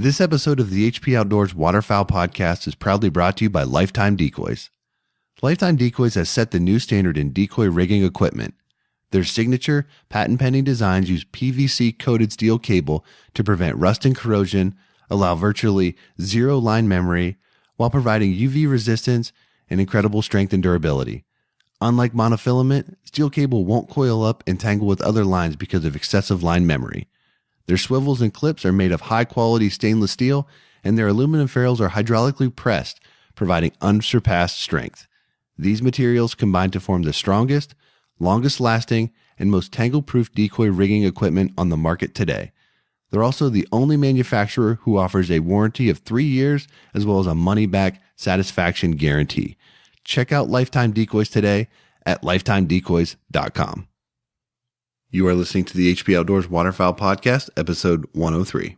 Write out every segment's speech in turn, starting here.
This episode of the HP Outdoors Waterfowl Podcast is proudly brought to you by Lifetime Decoys. Lifetime Decoys has set the new standard in decoy rigging equipment. Their signature, patent-pending designs use PVC-coated steel cable to prevent rust and corrosion, allow virtually zero line memory, while providing UV resistance and incredible strength and durability. Unlike monofilament, steel cable won't coil up and tangle with other lines because of excessive line memory. Their swivels and clips are made of high-quality stainless steel, and their aluminum ferrules are hydraulically pressed, providing unsurpassed strength. These materials combine to form the strongest, longest-lasting, and most tangle-proof decoy rigging equipment on the market today. They're also the only manufacturer who offers a warranty of 3 years as well as a money-back satisfaction guarantee. Check out Lifetime Decoys today at lifetimedecoys.com. You are listening to the HP Outdoors Waterfowl Podcast, episode 103.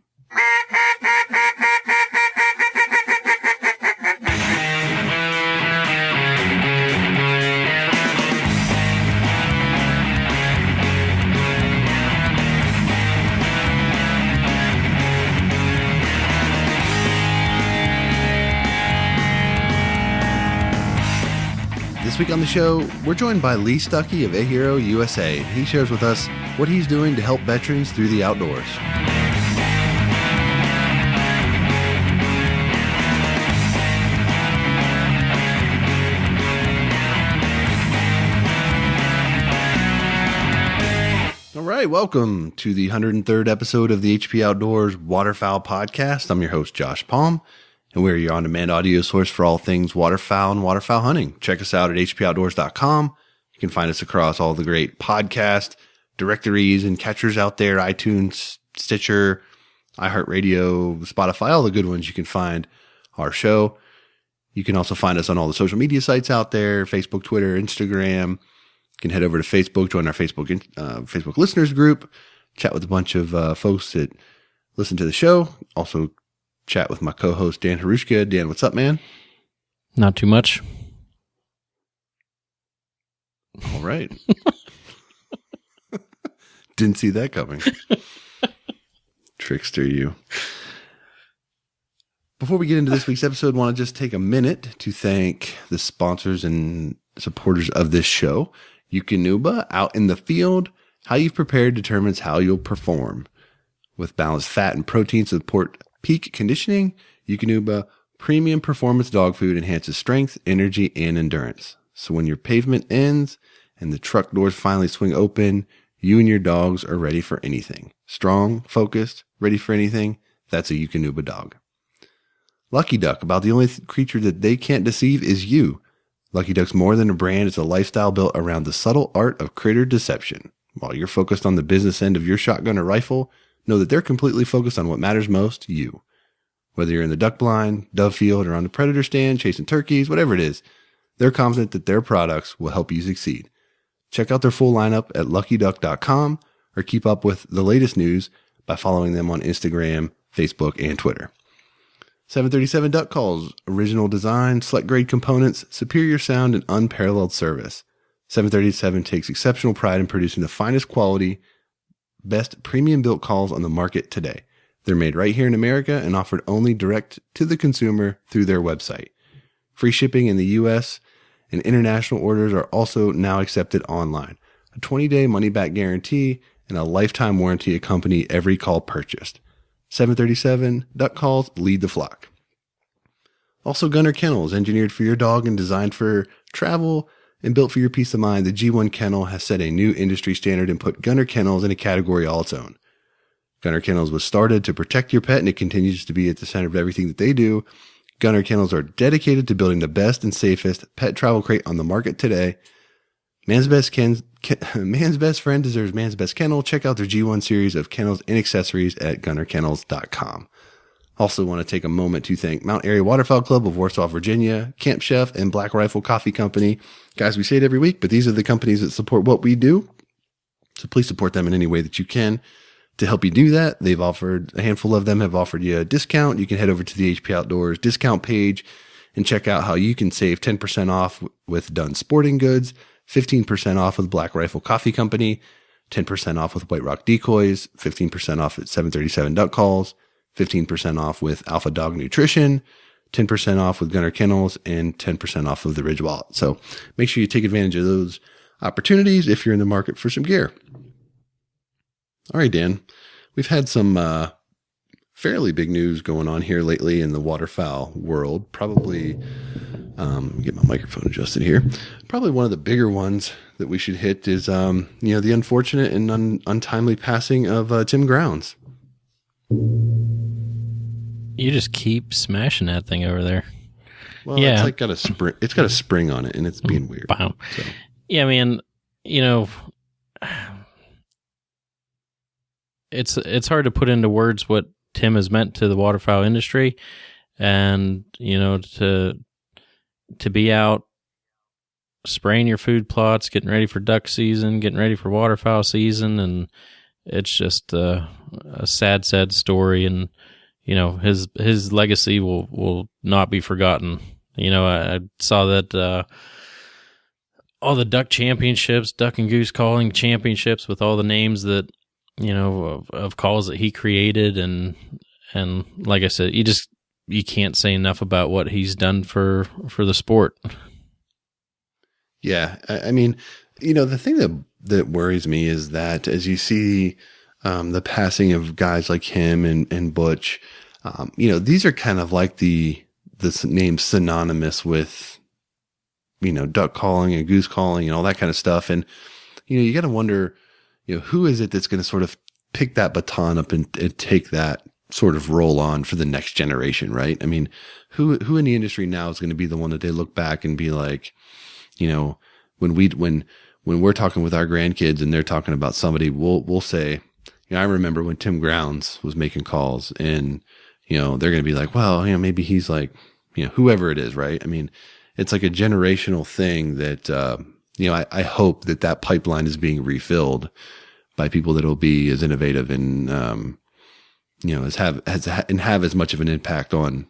This week on the show, we're joined by Lee Stuckey of Ahero Usa. He shares with us what he's doing to help veterans through the outdoors. All right, welcome to the 103rd episode of the HP Outdoors Waterfowl Podcast. I'm your host, Josh Palm. And we're your on-demand audio source for all things waterfowl and waterfowl hunting. Check us out at hpoutdoors.com. You can find us across all the great podcast directories and catchers out there, iTunes, Stitcher, iHeartRadio, Spotify, all the good ones. You can find our show. You can also find us on all the social media sites out there, Facebook, Twitter, Instagram. You can head over to Facebook, join our Facebook listeners group, chat with a bunch of folks that listen to the show. Also, chat with my co-host, Dan Harushka. Dan, what's up, man? Not too much. All right. Didn't see that coming. Trickster, you. Before we get into this week's episode, I want to just take a minute to thank the sponsors and supporters of this show. Eukanuba, out in the field, how you've prepared determines how you'll perform. With balanced fat and protein to support peak conditioning, Eukanuba premium performance dog food enhances strength, energy, and endurance. So when your pavement ends and the truck doors finally swing open, you and your dogs are ready for anything. Strong, focused, ready for anything. That's a Eukanuba dog. Lucky Duck, about the only creature that they can't deceive is you. Lucky Duck's more than a brand. It's a lifestyle built around the subtle art of critter deception. While you're focused on the business end of your shotgun or rifle, know that they're completely focused on what matters most, you. Whether you're in the duck blind, dove field, or on the predator stand, chasing turkeys, whatever it is, they're confident that their products will help you succeed. Check out their full lineup at luckyduck.com or keep up with the latest news by following them on Instagram, Facebook, and Twitter. 737 Duck Calls, original design, select grade components, superior sound, and unparalleled service. 737 takes exceptional pride in producing the finest quality, best premium built calls on the market today. They're made right here in America and offered only direct to the consumer through their website. Free shipping in the U.S. and international orders are also now accepted online. A 20-day money-back guarantee and a lifetime warranty accompany every call purchased. 737 Duck Calls lead the flock. Also, Gunner Kennels, engineered for your dog and designed for travel and built for your peace of mind, the G1 Kennel has set a new industry standard and put Gunner Kennels in a category all its own. Gunner Kennels was started to protect your pet, and it continues to be at the center of everything that they do. Gunner Kennels are dedicated to building the best and safest pet travel crate on the market today. Man's best friend deserves man's best kennel. Check out their G1 series of kennels and accessories at gunnerkennels.com. Also want to take a moment to thank Mount Airy Waterfowl Club of Warsaw, Virginia, Camp Chef, and Black Rifle Coffee Company. Guys, we say it every week, but these are the companies that support what we do. So please support them in any way that you can. To help you do that, a handful of them have offered you a discount. You can head over to the HP Outdoors discount page and check out how you can save 10% off with Dunn Sporting Goods, 15% off with Black Rifle Coffee Company, 10% off with White Rock Decoys, 15% off at 737 Duck Calls, 15% off with Alpha Dog Nutrition, 10% off with Gunner Kennels, and 10% off of the Ridge Wallet. So make sure you take advantage of those opportunities if you're in the market for some gear. All right, Dan, we've had some fairly big news going on here lately in the waterfowl world. Probably, get my microphone adjusted here. Probably one of the bigger ones that we should hit is, the unfortunate and untimely passing of Tim Grounds. You just keep smashing that thing over there. Well, yeah. It's like got a spring. It's got a spring on it, and it's being weird. Wow. So. Yeah, man. It's hard to put into words what Tim has meant to the waterfowl industry, and to be out spraying your food plots, getting ready for duck season, getting ready for waterfowl season, and it's just a sad story. And his legacy will not be forgotten. I saw that all the duck championships, duck and goose calling championships with all the names that of calls that he created, and like I said, you can't say enough about what he's done for the sport. Yeah, I mean, the thing that worries me is that as you see the passing of guys like him and Butch, these are kind of like the names synonymous with, duck calling and goose calling and all that kind of stuff. And, you got to wonder, who is it that's going to sort of pick that baton up and take that sort of roll on for the next generation, right? I mean, who in the industry now is going to be the one that they look back and be like, when we're talking with our grandkids and they're talking about somebody, we'll say, I remember when Tim Grounds was making calls, and, they're going to be like, well, maybe he's like, whoever it is, right? I mean, it's like a generational thing that, I hope that pipeline is being refilled by people that will be as innovative and, have as much of an impact on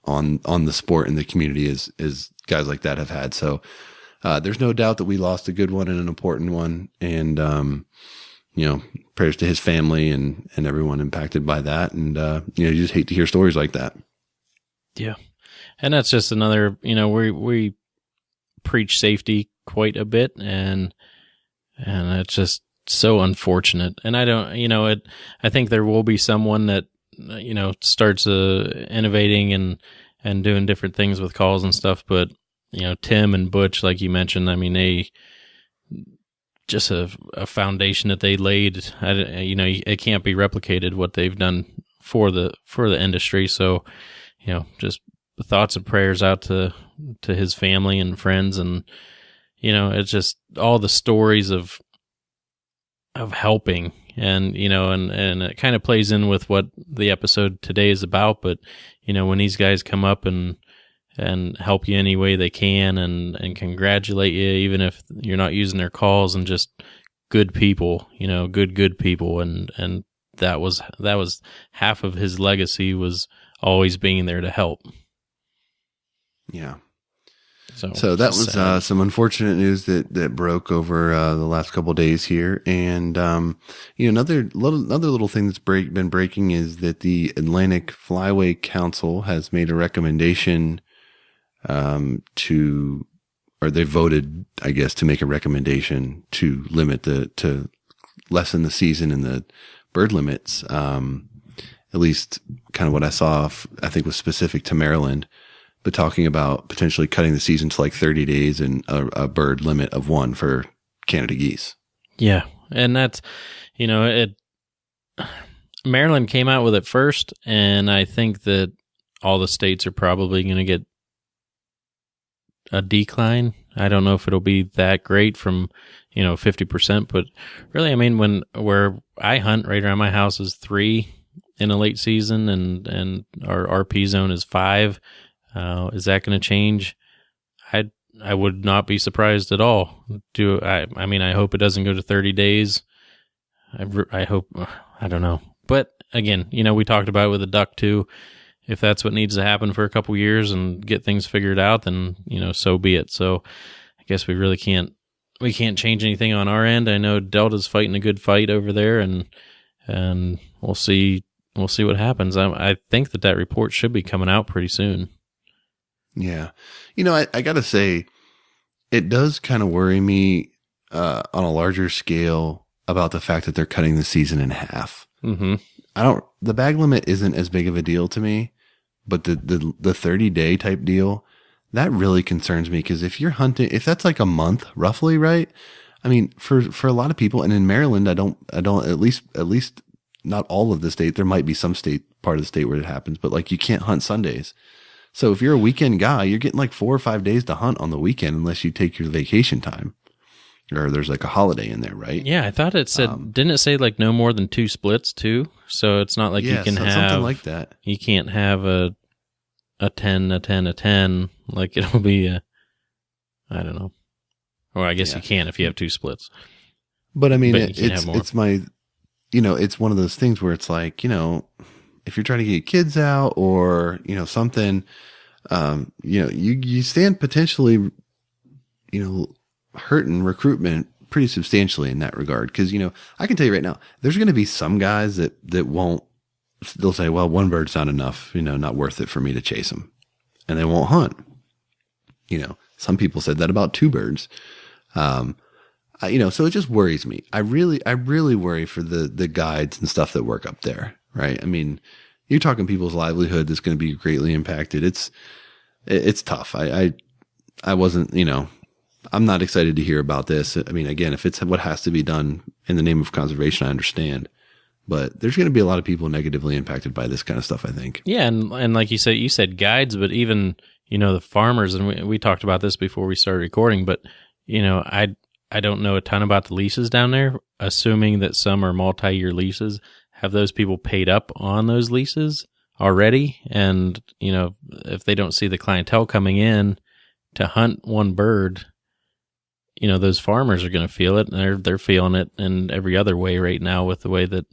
the sport and the community as guys like that have had. So, there's no doubt that we lost a good one and an important one. And, prayers to his family and everyone impacted by that. And, you just hate to hear stories like that. Yeah. And that's just another, we preach safety quite a bit, and it's just so unfortunate. And I don't, I think there will be someone that, starts innovating and doing different things with calls and stuff. But, Tim and Butch, like you mentioned, I mean, they just a foundation that they laid. It can't be replicated what they've done for the industry. So, just thoughts and prayers out to his family and friends. And, it's just all the stories of helping, and, and it kind of plays in with what the episode today is about. But, when these guys come up and help you any way they can, and congratulate you, even if you're not using their calls, and just good people, good people. And that was half of his legacy, was always being there to help. Yeah. So that was some unfortunate news that broke over the last couple of days here. And, another little thing that's been breaking is that the Atlantic Flyway Council has made a recommendation or they voted, I guess, to make a recommendation to to lessen the season and the bird limits. At least kind of what I saw, I think was specific to Maryland, but talking about potentially cutting the season to like 30 days and a bird limit of 1 for Canada geese. Yeah. And that's, Maryland came out with it first, and I think that all the states are probably going to get a decline. I don't know if it'll be that great from, 50%, but really, I mean, where I hunt right around my house is 3 in a late season, and our RP zone is 5. Is that going to change? I would not be surprised at all. I hope it doesn't go to 30 days. I hope, I don't know. But again, we talked about it with the duck too. If that's what needs to happen for a couple years and get things figured out, then, so be it. So I guess we really can't change anything on our end. I know Delta's fighting a good fight over there, and we'll see we'll see what happens. I think that report should be coming out pretty soon. Yeah. I got to say, it does kind of worry me on a larger scale about the fact that they're cutting the season in half. Mm-hmm. The bag limit isn't as big of a deal to me, but the 30-day type deal, that really concerns me, because if you're hunting, if that's like a month roughly, right? I mean, for a lot of people, and in Maryland, I don't, at least not all of the state, there might be some part of the state where it happens, but like you can't hunt Sundays. So if you're a weekend guy, you're getting like 4 or 5 days to hunt on the weekend unless you take your vacation time or there's like a holiday in there, right? Yeah, I thought it said, didn't it say like no more than 2 splits too? So it's not like you can have something like that. You can't have a 10, a 10, a 10. Like it'll be I don't know. Or I guess you can if you have 2 splits. But I mean, it's one of those things where it's like, if you're trying to get kids out or, something, you stand potentially, hurting recruitment pretty substantially in that regard. Cause, I can tell you right now, there's going to be some guys that they'll say, well, 1 bird's not enough, not worth it for me to chase them. And they won't hunt. Some people said that about 2 birds. So it just worries me. I really worry for the guides and stuff that work up there. Right. I mean, you're talking people's livelihood that's going to be greatly impacted. It's tough. I wasn't, I'm not excited to hear about this. I mean, again, if it's what has to be done in the name of conservation, I understand, but there's going to be a lot of people negatively impacted by this kind of stuff, I think. Yeah. And like you said guides, but even, the farmers, and we talked about this before we started recording, but I don't know a ton about the leases down there, assuming that some are multi-year leases. Have those people paid up on those leases already? And, if they don't see the clientele coming in to hunt 1 bird, those farmers are going to feel it. And they're feeling it in every other way right now with the way that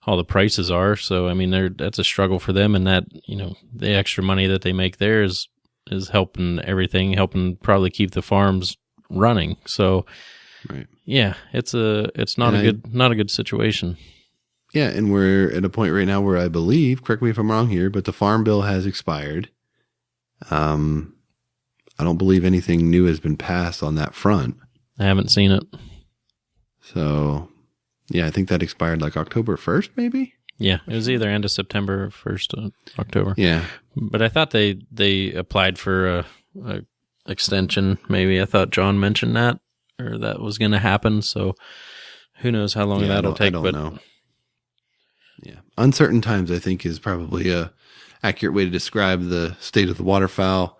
all the prices are. So, I mean, that's a struggle for them. And that, the extra money that they make there is helping everything, helping probably keep the farms running. So, right. Yeah, it's not a good situation. Yeah, and we're at a point right now where I believe, correct me if I'm wrong here, but the farm bill has expired. I don't believe anything new has been passed on that front. I haven't seen it. So, yeah, I think that expired like October 1st, maybe? Yeah, it was either end of September or 1st of October. Yeah. But I thought they applied for a extension, maybe. I thought John mentioned that, or that was going to happen. So who knows how long that'll take. I don't know. Yeah. Uncertain times, I think, is probably a accurate way to describe the state of the waterfowl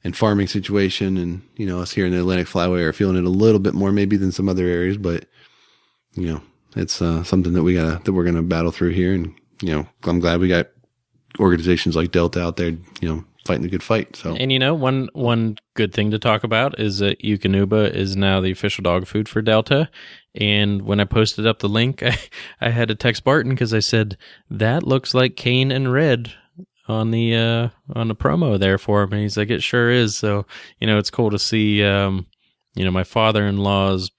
and farming situation. And, us here in the Atlantic Flyway are feeling it a little bit more maybe than some other areas, but, it's something that we're going to battle through here. And, I'm glad we got organizations like Delta out there, fighting the good fight. So, and one good thing to talk about is that Eukanuba is now the official dog food for Delta. And when I posted up the link, I had to text Barton because I said that looks like Cane and Red on the promo there for him. And he's like, it sure is. So it's cool to see. My father-in-law's.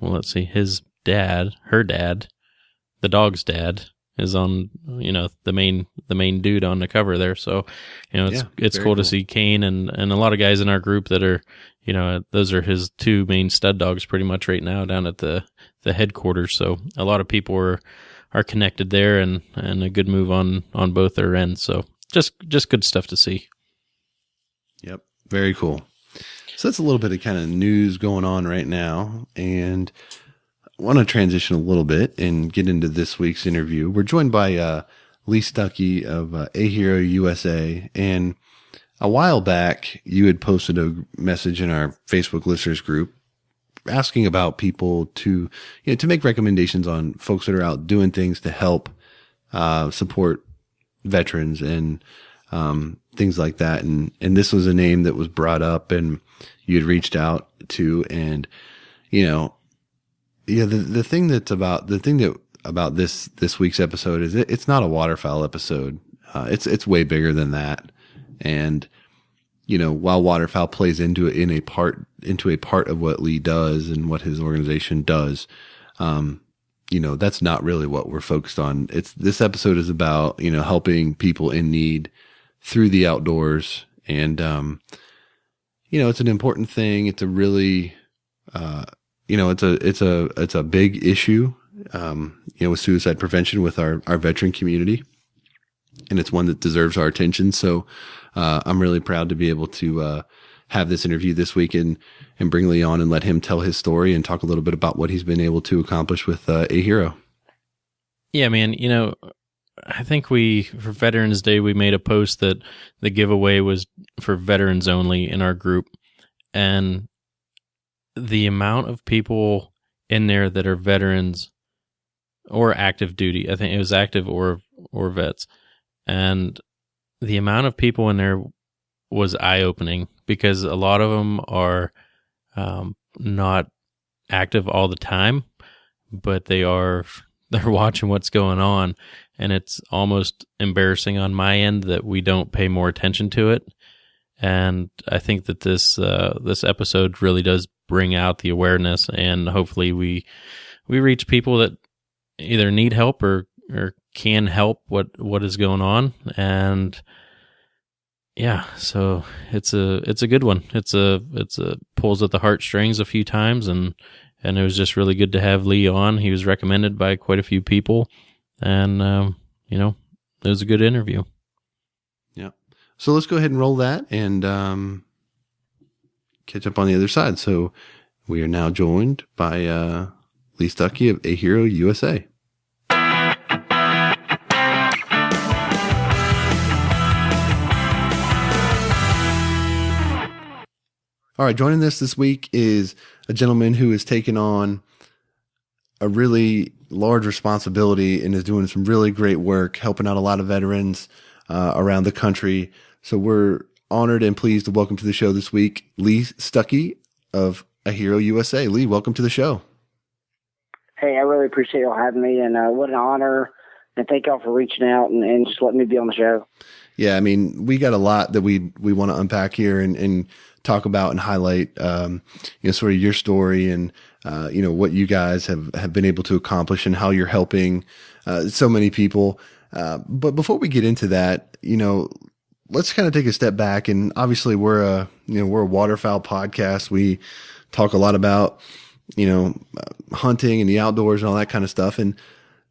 Well, let's see, her dad, the dog's dad, is on, the main dude on the cover there. So, it's cool to see Kane and a lot of guys in our group that are, those are his 2 main stud dogs pretty much right now down at the headquarters. So a lot of people are connected there and a good move on both their ends. So just good stuff to see. Yep. Very cool. So that's a little bit of kind of news going on right now. And I want to transition a little bit and get into this week's interview. We're joined by Lee Stuckey of Ahero Usa. And a while back, you had posted a message in our Facebook listeners group asking about people to make recommendations on folks that are out doing things to help support veterans and things like that. And this was a name that was brought up and you had reached out to. And, the thing about this week's episode is it's not a waterfowl episode. It's way bigger than that. And, while waterfowl plays into a part of what Lee does and what his organization does, that's not really what we're focused on. This episode is about, helping people in need through the outdoors. And, it's an important thing. It's a really, it's a big issue, with suicide prevention with our veteran community. And it's one that deserves our attention. So, I'm really proud to be able to, have this interview this week and bring Lee on and let him tell his story and talk a little bit about what he's been able to accomplish with Ahero. Yeah, man. I think for Veterans Day, we made a post that the giveaway was for veterans only in our group. And the amount of people in there that are veterans or active duty, I think it was active or vets. And the amount of people in there was eye-opening, because a lot of them are not active all the time, but they're watching what's going on, and it's almost embarrassing on my end that we don't pay more attention to it. And I think that this episode really does bring out the awareness, and hopefully we reach people that either need help or can help what is going on. And yeah, so it's a good one. It's a pulls at the heartstrings a few times, and it was just really good to have Lee on. He was recommended by quite a few people, and it was a good interview. Yeah. So let's go ahead and roll that and catch up on the other side. So we are now joined by Lee Stuckey of Ahero USA. All right, joining us this week is a gentleman who has taken on a really large responsibility and is doing some really great work, helping out a lot of veterans around the country. So we're honored and pleased to welcome to the show this week, Lee Stuckey of Ahero USA. Lee, welcome to the show. Hey, I really appreciate y'all having me, and what an honor, and thank y'all for reaching out and just letting me be on the show. Yeah, I mean, we got a lot that we want to unpack here and talk about and highlight, sort of your story and, what you guys have been able to accomplish and how you're helping so many people. But before we get into that, let's kind of take a step back. And obviously we're a waterfowl podcast. We talk a lot about, hunting and the outdoors and all that kind of stuff. And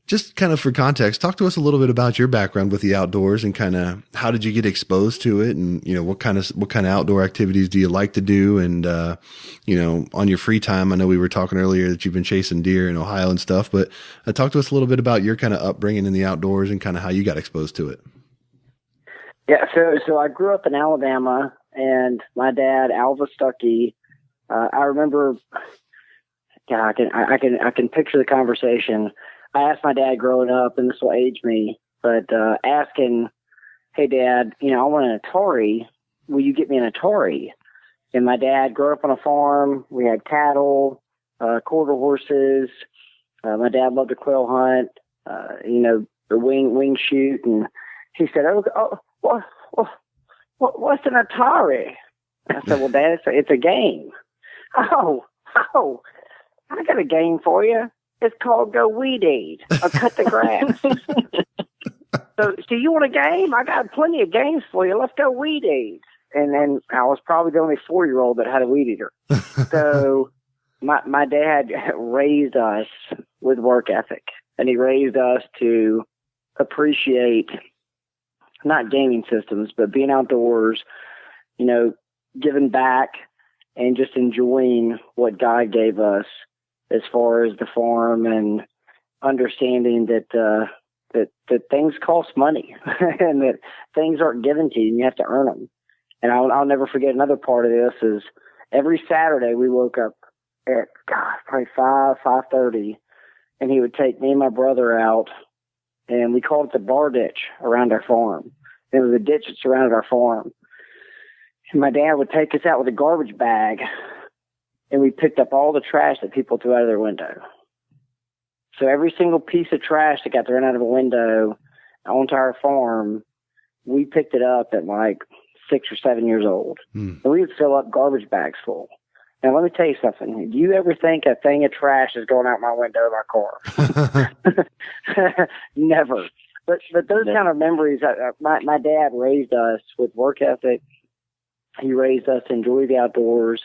just kind of for context, talk to us a little bit about your background with the outdoors and kind of how did you get exposed to it, and what kind of outdoor activities do you like to do, and on your free time. I know we were talking earlier that you've been chasing deer in Ohio and stuff, but talk to us a little bit about your kind of upbringing in the outdoors and kind of how you got exposed to it. Yeah, so I grew up in Alabama, and my dad, Alva Stuckey, I remember, I can picture the conversation. I asked my dad growing up, and this will age me, but asking, hey, Dad, I want an Atari. Will you get me an Atari? And my dad grew up on a farm. We had cattle, quarter horses. My dad loved to quail hunt, the wing shoot. And he said, what's an Atari? I said, well, Dad, it's a game. Oh, I got a game for you. It's called Go Weed Eat or Cut the Grass. So you want a game? I got plenty of games for you. Let's go weed eat. And then I was probably the only 4-year-old that had a weed eater. So my dad raised us with work ethic, and he raised us to appreciate not gaming systems, but being outdoors, giving back and just enjoying what God gave us as far as the farm, and understanding that things cost money and that things aren't given to you and you have to earn them. And I'll never forget another part of this is every Saturday we woke up at, probably 5:30, and he would take me and my brother out, and we called it the bar ditch around our farm. It was a ditch that surrounded our farm. And my dad would take us out with a garbage bag, and we picked up all the trash that people threw out of their window. So every single piece of trash that got thrown out of a window onto our farm, we picked it up at like 6 or 7 years old. And we would fill up garbage bags full. Now, let me tell you something. Do you ever think a thing of trash is going out my window of my car? Never. But those kind of memories, my dad raised us with work ethic. He raised us to enjoy the outdoors.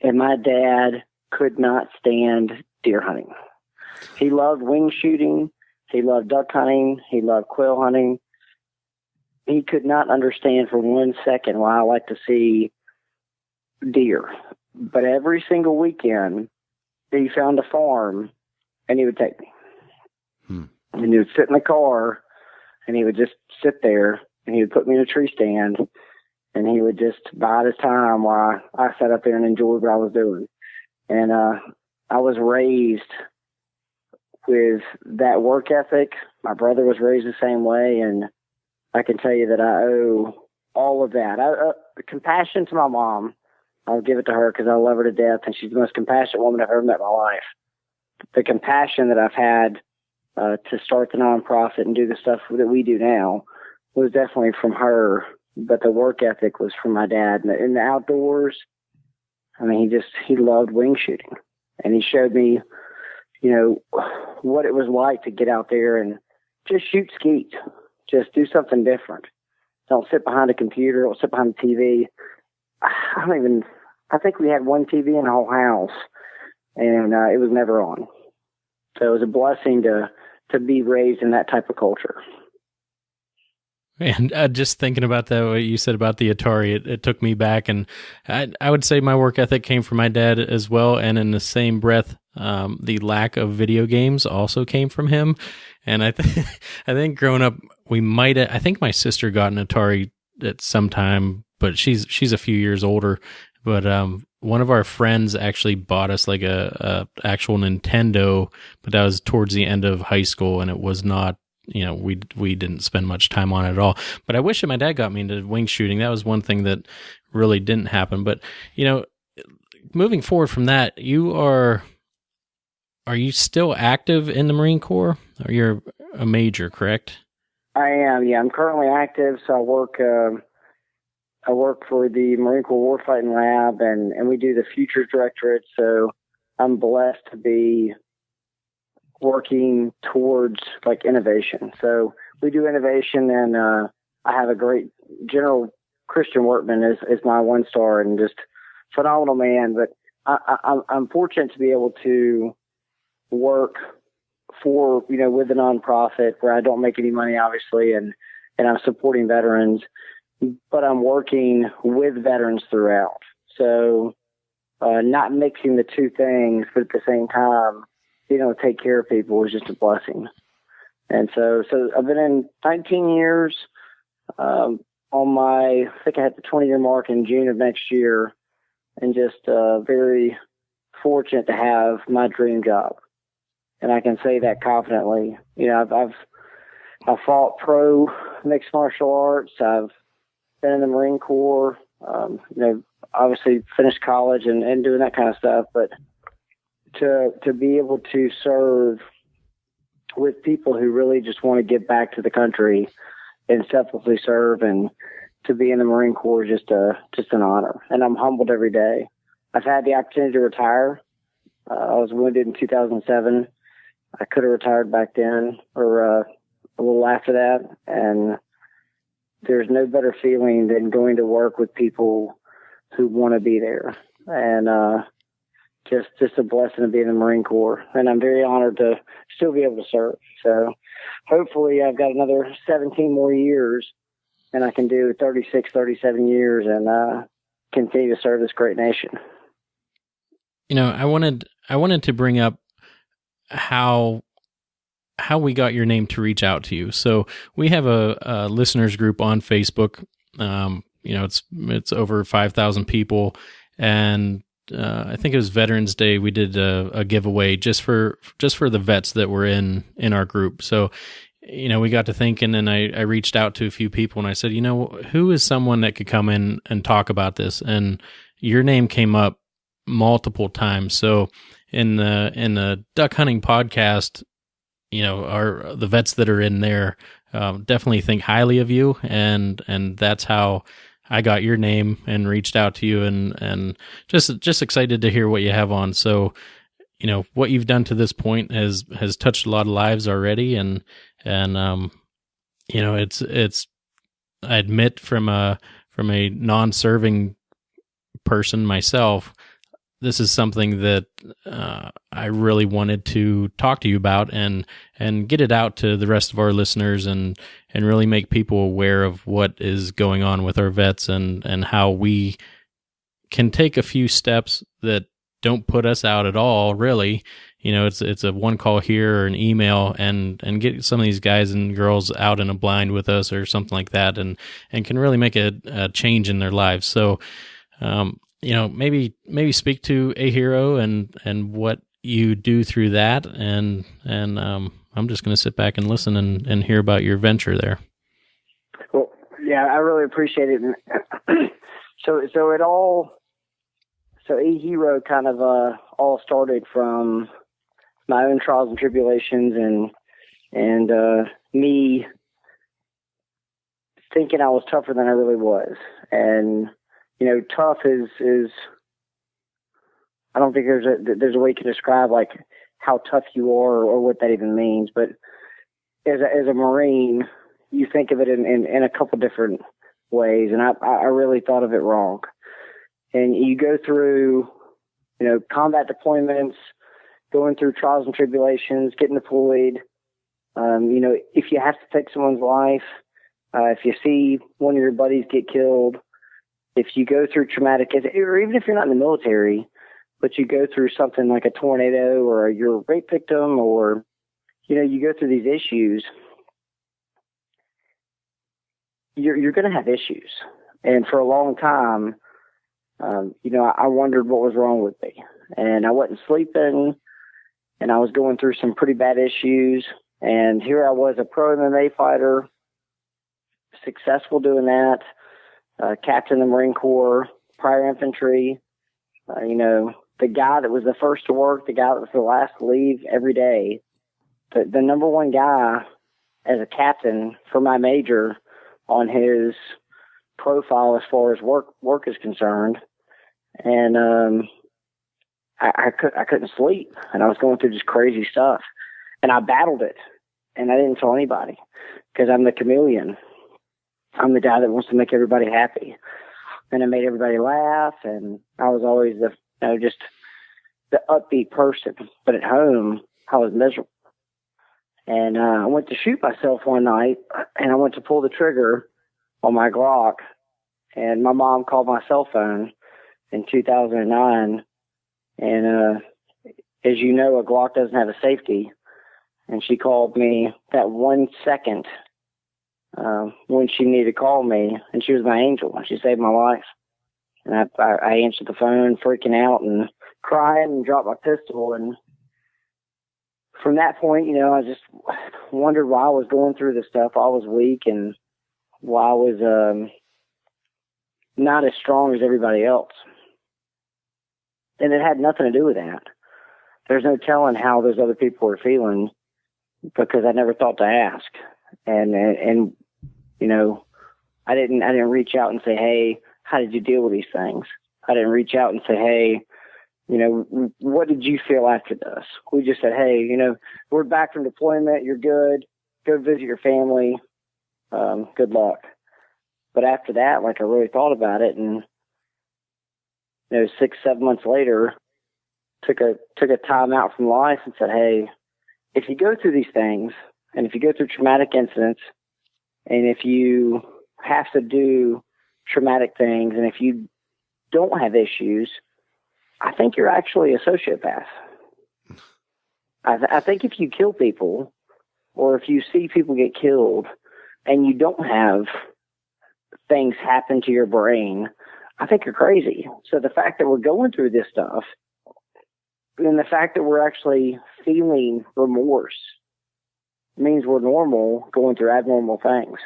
And my dad could not stand deer hunting. He loved wing shooting. He loved duck hunting. He loved quail hunting. He could not understand for 1 second why I like to see deer. But every single weekend, he found a farm, and he would take me. And he would sit in the car, and he would just sit there, and he would put me in a tree stand, and he would just bide his time while I sat up there and enjoyed what I was doing. And I was raised with that work ethic. My brother was raised the same way, and I can tell you that I owe all of that. Compassion to my mom. I'll give it to her because I love her to death, and she's the most compassionate woman I've ever met in my life. The compassion that I've had to start the nonprofit and do the stuff that we do now was definitely from her, but the work ethic was from my dad. In the outdoors, I mean, he loved wing shooting, and he showed me, what it was like to get out there and just shoot skeet, just do something different. Don't sit behind a computer, don't sit behind a TV. I think we had one TV in the whole house, and it was never on. So it was a blessing to be raised in that type of culture. And just thinking about that, what you said about the Atari, it took me back. And I would say my work ethic came from my dad as well. And in the same breath, the lack of video games also came from him. And I think growing up, I think my sister got an Atari at some time, but she's a few years older. But one of our friends actually bought us like a actual Nintendo, but that was towards the end of high school, and it was not, we didn't spend much time on it at all. But I wish that my dad got me into wing shooting. That was one thing that really didn't happen. But, moving forward from that, are you still active in the Marine Corps? Or you're a major, correct? I am, yeah. I'm currently active, so I work for the Marine Corps Warfighting Lab, and we do the Futures Directorate, so I'm blessed to be working towards, innovation. So we do innovation, and I have a great General Christian Workman is my one-star and just phenomenal man, but I'm fortunate to be able to work for, with a nonprofit where I don't make any money, obviously, and I'm supporting veterans, but I'm working with veterans throughout. So not mixing the two things, but at the same time, take care of people is just a blessing. And so I've been in 19 years I think I hit the 20-year mark in June of next year, and just very fortunate to have my dream job. And I can say that confidently. I've fought pro mixed martial arts. I've been in the Marine Corps, obviously finished college and doing that kind of stuff. But to be able to serve with people who really just want to give back to the country and selflessly serve, and to be in the Marine Corps is just an honor. And I'm humbled every day. I've had the opportunity to retire. I was wounded in 2007. I could have retired back then or a little after that. And there's no better feeling than going to work with people who want to be there. And just a blessing to be in the Marine Corps. And I'm very honored to still be able to serve. So hopefully I've got another 17 more years, and I can do 36, 37 years and continue to serve this great nation. I wanted to bring up how we got your name to reach out to you. So we have a listeners group on Facebook. It's over 5,000 people, and I think it was Veterans Day. We did a giveaway just for the vets that were in our group. So, we got to thinking, and I reached out to a few people, and I said, who is someone that could come in and talk about this? And your name came up multiple times. So in the duck hunting podcast, the vets that are in there definitely think highly of you, and that's how I got your name and reached out to you, and just excited to hear what you have on. So, what you've done to this point has touched a lot of lives already, and it's I admit from a non-serving person myself, this is something that I really wanted to talk to you about and get it out to the rest of our listeners and really make people aware of what is going on with our vets and how we can take a few steps that don't put us out at all, really. It's a one call here or an email and get some of these guys and girls out in a blind with us or something like that and can really make a change in their lives. So, maybe speak to Ahero and what you do through that. And I'm just going to sit back and listen and hear about your venture there. Well, yeah, I really appreciate it. So Ahero kind of all started from my own trials and tribulations and me thinking I was tougher than I really was. And tough is I don't think there's a way to describe like how tough you are or what that even means. But as a Marine, you think of it in a couple different ways, and I really thought of it wrong. And you go through, combat deployments, going through trials and tribulations, getting deployed. If you have to take someone's life, if you see one of your buddies get killed, if you go through traumatic, or even if you're not in the military, but you go through something like a tornado or you're a rape victim or, you go through these issues, you're going to have issues. And for a long time, I wondered what was wrong with me. And I wasn't sleeping, and I was going through some pretty bad issues. And here I was, a pro MMA fighter, successful doing that, captain of the Marine Corps, prior infantry, the guy that was the first to work, the guy that was the last to leave every day, the number one guy as a captain for my major on his profile as far as work is concerned. And I couldn't sleep, and I was going through just crazy stuff, and I battled it, and I didn't tell anybody because I'm the chameleon. I'm the guy that wants to make everybody happy, and I made everybody laugh, and I was always just the upbeat person. But at home, I was miserable. And I went to shoot myself one night, and I went to pull the trigger on my Glock, and my mom called my cell phone in 2009. And as you know, a Glock doesn't have a safety. And she called me that 1 second when she needed to call me, and she was my angel. She saved my life. And I answered the phone, freaking out and crying, and dropped my pistol. And from that point, I just wondered why I was going through this stuff. I was weak and why I was not as strong as everybody else. And it had nothing to do with that. There's no telling how those other people were feeling because I never thought to ask. And I didn't reach out and say, hey, how did you deal with these things? I didn't reach out and say, hey, what did you feel after this? We just said, hey, we're back from deployment. You're good. Go visit your family. Good luck. But after that, I really thought about it, and 6-7 months later, took a time out from life and said, hey, if you go through these things, and if you go through traumatic incidents, and if you have to do traumatic things, and if you don't have issues, I think you're actually a sociopath. I think if you kill people, or if you see people get killed, and you don't have things happen to your brain, I think you're crazy. So the fact that we're going through this stuff, and the fact that we're actually feeling remorse, means we're normal going through abnormal things.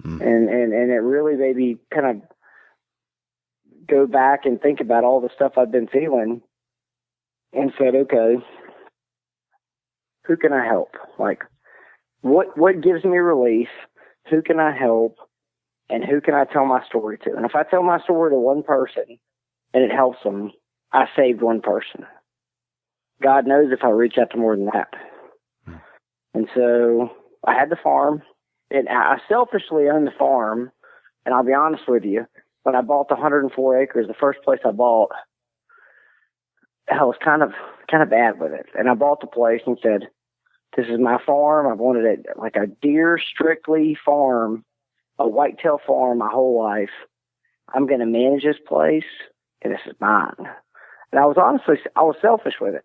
And it really made me kind of go back and think about all the stuff I've been feeling and said, okay, who can I help? What gives me relief? Who can I help? And who can I tell my story to? And if I tell my story to one person and it helps them, I saved one person. God knows if I reach out to more than that. And so I had the farm, and I selfishly owned the farm. And I'll be honest with you, when I bought the 104 acres, the first place I bought, I was kind of bad with it. And I bought the place and said, this is my farm. I've wanted it like a deer strictly farm, a whitetail farm my whole life. I'm going to manage this place, and this is mine. And I was selfish with it.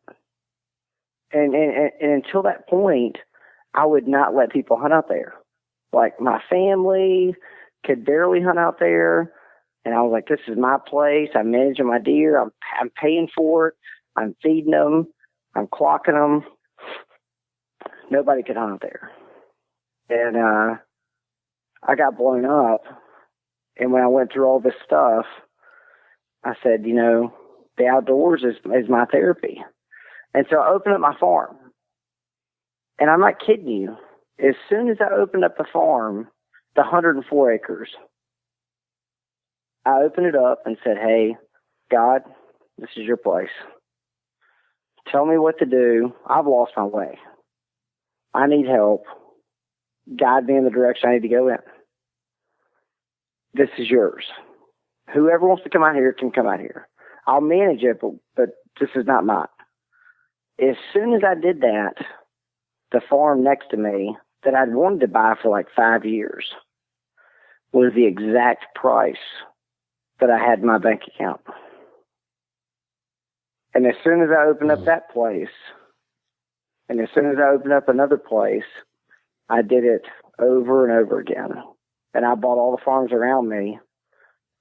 And until that point, I would not let people hunt out there. Like, my family could barely hunt out there. And I was like, this is my place. I'm managing my deer. I'm paying for it. I'm feeding them. I'm clocking them. Nobody could hunt out there. And I got blown up. And when I went through all this stuff, I said, the outdoors is my therapy. And so I opened up my farm. And I'm not kidding you. As soon as I opened up the farm, the 104 acres, I opened it up and said, hey, God, this is your place. Tell me what to do. I've lost my way. I need help. Guide me in the direction I need to go in. This is yours. Whoever wants to come out here can come out here. I'll manage it, but this is not mine. As soon as I did that, the farm next to me that I'd wanted to buy for like 5 years was the exact price that I had in my bank account. And as soon as I opened up that place, and as soon as I opened up another place, I did it over and over again. And I bought all the farms around me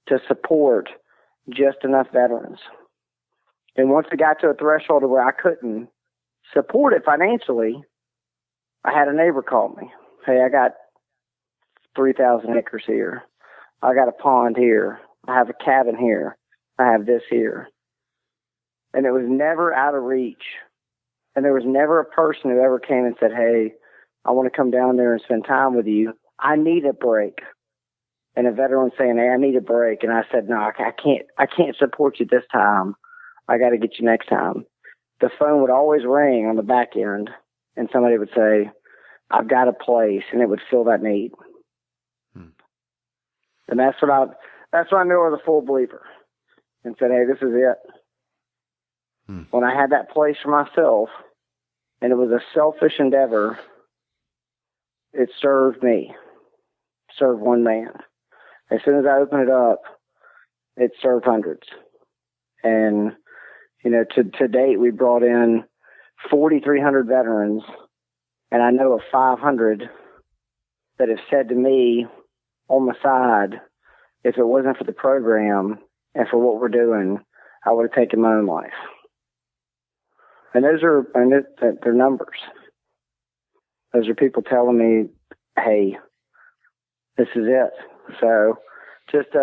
to support just enough veterans. And once it got to a threshold where I couldn't support it financially, I had a neighbor call me. Hey, I got 3,000 acres here. I got a pond here. I have a cabin here. I have this here. And it was never out of reach. And there was never a person who ever came and said, hey, I want to come down there and spend time with you. I need a break. And a veteran saying, hey, I need a break. And I said, no, I can't support you this time. I got to get you next time. The phone would always ring on the back end, and somebody would say, I've got a place, and it would fill that need. And that's when I knew I was a full believer and said, hey, this is it. When I had that place for myself, and it was a selfish endeavor, it served me, served one man. As soon as I opened it up, it served hundreds. And, to date, we brought in 4,300 veterans, and I know of 500 that have said to me on the side, if it wasn't for the program and for what we're doing, I would have taken my own life. And they're numbers. Those are people telling me, hey, this is it. So just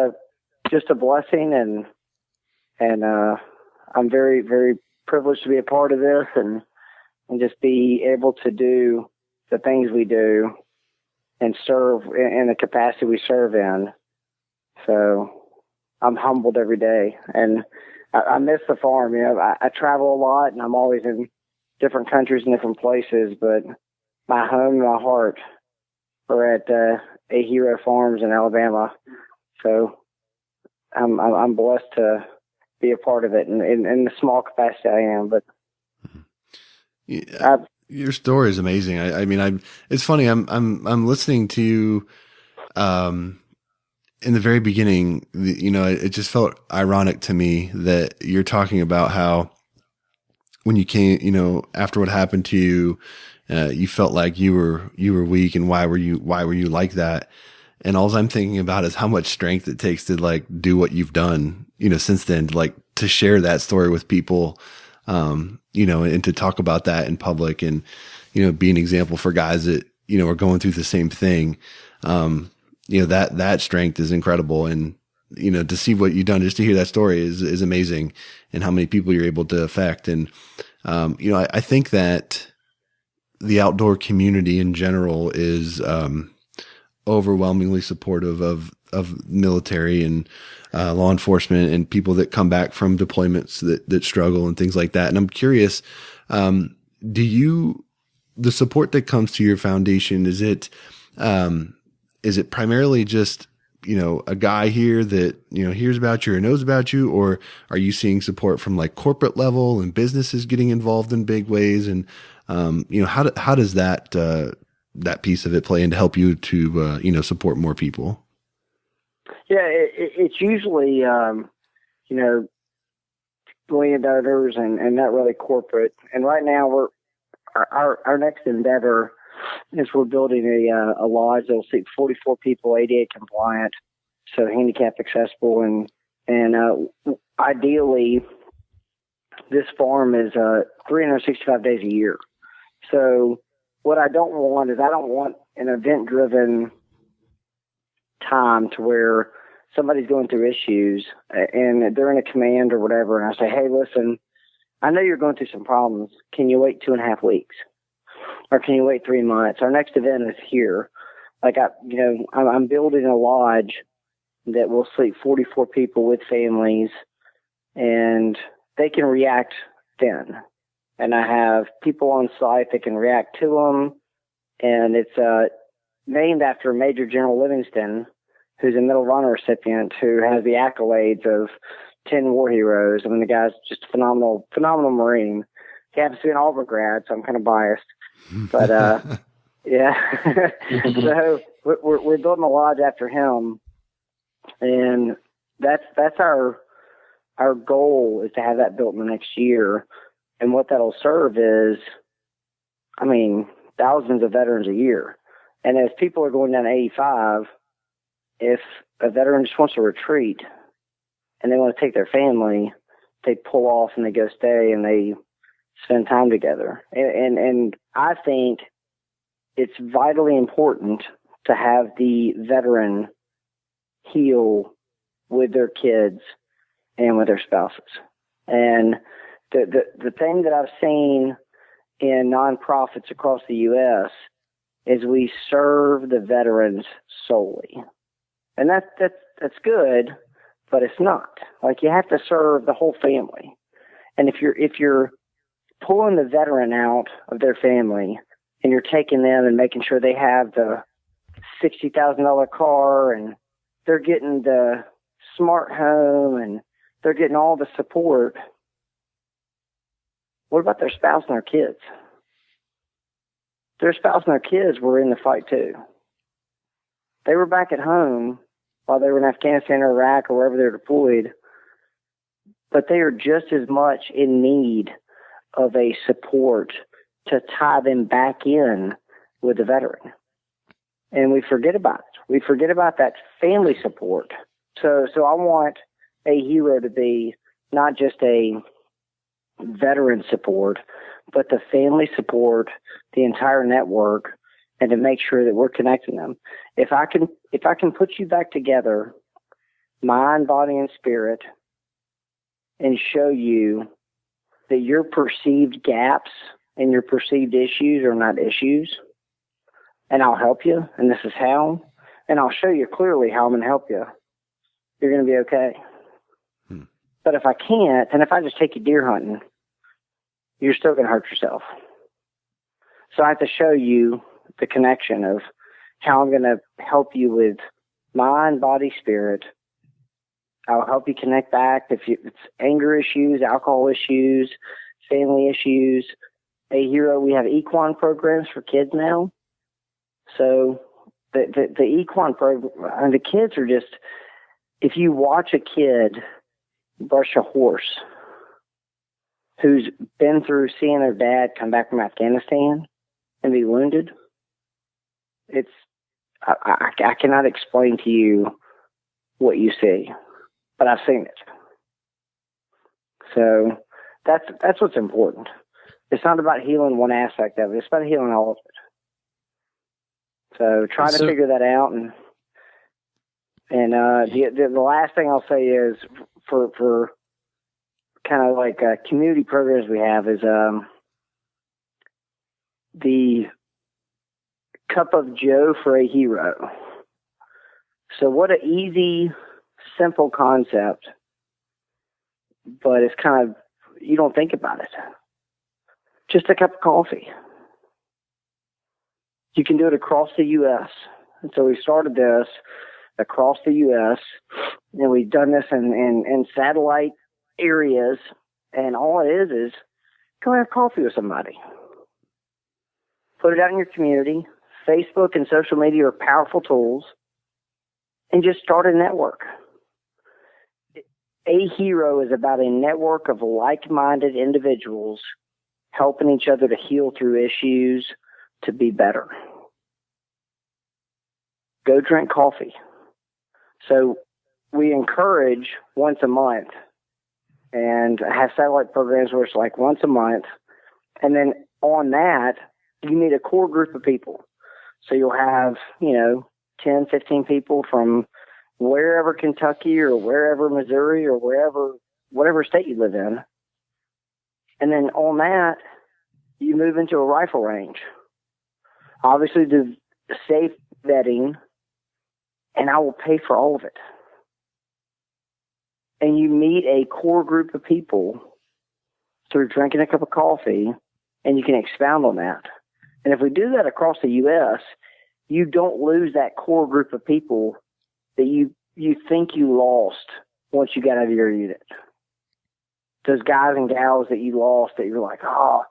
a blessing, and I'm very, very privileged to be a part of this and just be able to do the things we do and serve in the capacity we serve in. So I'm humbled every day, and I miss the farm. I travel a lot, and I'm always in different countries and different places, but my home and my heart are at Ahero Farms in Alabama. So I'm blessed to be a part of it in the small capacity I am. But yeah, your story is amazing. It's funny. I'm listening to you, in the very beginning, it just felt ironic to me that you're talking about how when you came, after what happened to you, you felt like you were weak, and why were you like that? And all I'm thinking about is how much strength it takes to do what you've done, since then, to share that story with people, and to talk about that in public, and, be an example for guys that, are going through the same thing. That strength is incredible. And, to see what you've done, just to hear that story is amazing, and how many people you're able to affect. And, I think that the outdoor community in general is, overwhelmingly supportive of military and law enforcement and people that come back from deployments that struggle and things like that. And I'm curious, the support that comes to your foundation, is it primarily just, a guy here that, hears about you or knows about you, or are you seeing support from like corporate level and businesses getting involved in big ways? And, how does that piece of it play in to help you to, support more people? Yeah, it's usually, landowners and not really corporate. And right now our next endeavor is we're building a lodge that'll seat 44 people, ADA compliant, so handicap accessible, and ideally this farm is 365 days a year. So what I don't want is an event-driven time to where somebody's going through issues and they're in a command or whatever, and I say, hey, listen, I know you're going through some problems. Can you wait 2.5 weeks? Or can you wait 3 months? Our next event is here. Like I'm building a lodge that will sleep 44 people with families, and they can react then. And I have people on site that can react to them. And it's named after Major General Livingston, who's a Medal of Honor recipient who has the accolades of 10 war heroes. I mean, the guy's just a phenomenal Marine. He happens to be an Auburn grad, so I'm kind of biased. But, yeah. So we're building a lodge after him. And that's our goal, is to have that built in the next year. And what that'll serve is, thousands of veterans a year. And as people are going down 85, if a veteran just wants to retreat and they want to take their family, they pull off and they go stay and they spend time together. And I think it's vitally important to have the veteran heal with their kids and with their spouses. And the thing that I've seen in nonprofits across the U.S. is we serve the veterans solely. And that's good, but it's not. Like, you have to serve the whole family. And if you're pulling the veteran out of their family and you're taking them and making sure they have the $60,000 car and they're getting the smart home and they're getting all the support, what about their spouse and their kids? Their spouse and their kids were in the fight too. They were back at home while they were in Afghanistan or Iraq or wherever they're deployed, but they are just as much in need of a support to tie them back in with the veteran. And we forget about it. We forget about that family support. So I want Ahero to be not just a veteran support, but the family support, the entire network, and to make sure that we're connecting them. If I can put you back together, mind, body, and spirit, and show you that your perceived gaps and your perceived issues are not issues, and I'll help you, and this is how, and I'll show you clearly how I'm going to help you, you're going to be okay. But if I can't, and if I just take you deer hunting, you're still going to hurt yourself. So I have to show you the connection of how I'm going to help you with mind, body, spirit. I'll help you connect back if it's anger issues, alcohol issues, family issues. Ahero, we have Equine programs for kids now. So the Equine program, the kids are just, if you watch a kid brush a horse who's been through seeing their dad come back from Afghanistan and be wounded, I cannot explain to you what you see, but I've seen it. So that's what's important. It's not about healing one aspect of it. It's about healing all of it. So trying to figure that out. And the last thing I'll say is for kind of like community programs we have is the Cup of Joe for Ahero. So what an easy, simple concept, but it's kind of, you don't think about it. Just a cup of coffee. You can do it across the U.S. And so we started this across the U.S., and we've done this in satellite areas, and all it is go have coffee with somebody. Put it out in your community. Facebook and social media are powerful tools, and just start a network. Ahero is about a network of like-minded individuals helping each other to heal through issues to be better. Go drink coffee. So we encourage once a month and have satellite programs where it's like once a month. And then on that, you meet a core group of people. So you'll have, 10, 15 people from wherever Kentucky or wherever Missouri or whatever state you live in. And then on that, you move into a rifle range. Obviously, the safe vetting, and I will pay for all of it. And you meet a core group of people through drinking a cup of coffee, and you can expound on that. And if we do that across the U.S., you don't lose that core group of people that you think you lost once you got out of your unit. Those guys and gals that you lost that you're like, oh,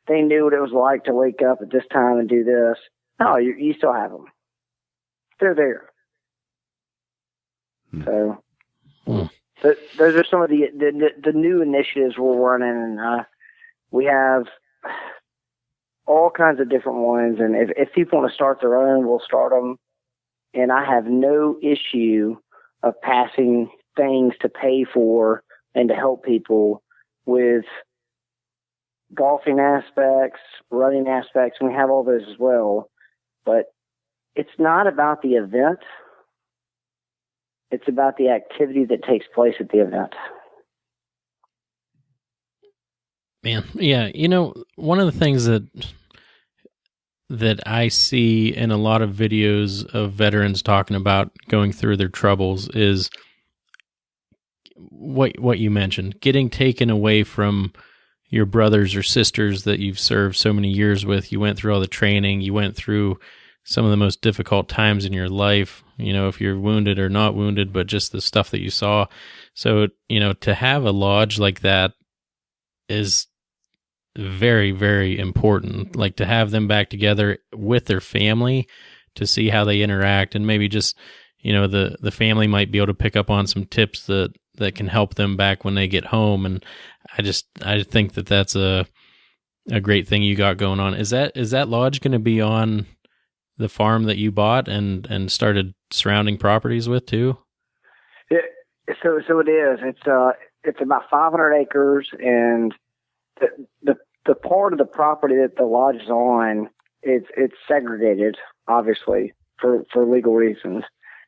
they knew what it was like to wake up at this time and do this. No, you still have them. They're there. So those are some of the new initiatives we're running. And we have all kinds of different ones. And if people want to start their own, we'll start them. And I have no issue of passing things to pay for and to help people with golfing aspects, running aspects, and we have all those as well. But it's not about the event. It's about the activity that takes place at the event. Man, yeah, one of the things that I see in a lot of videos of veterans talking about going through their troubles is what you mentioned, getting taken away from your brothers or sisters that you've served so many years with. You went through all the training, you went through some of the most difficult times in your life, if you're wounded or not wounded, but just the stuff that you saw. So, to have a lodge like that is very, very important. Like to have them back together with their family to see how they interact, and maybe just, the family might be able to pick up on some tips that can help them back when they get home. And I think that that's a great thing you got going on. Is that lodge going to be on the farm that you bought and started surrounding properties with too? So it is. It's about 500 acres, and the part of the property that the lodge is on, it's segregated, obviously, for legal reasons.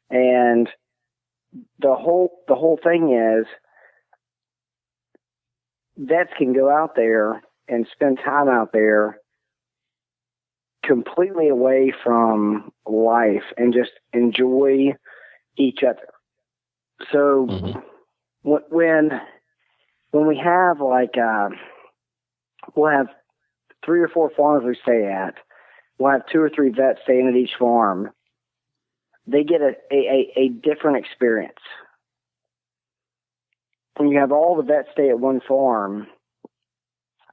And the whole thing is vets can go out there and spend time out there completely away from life and just enjoy each other. So when we have we'll have 3 or 4 farms we stay at. We'll have 2 or 3 vets staying at each farm. They get a different experience. When you have all the vets stay at one farm,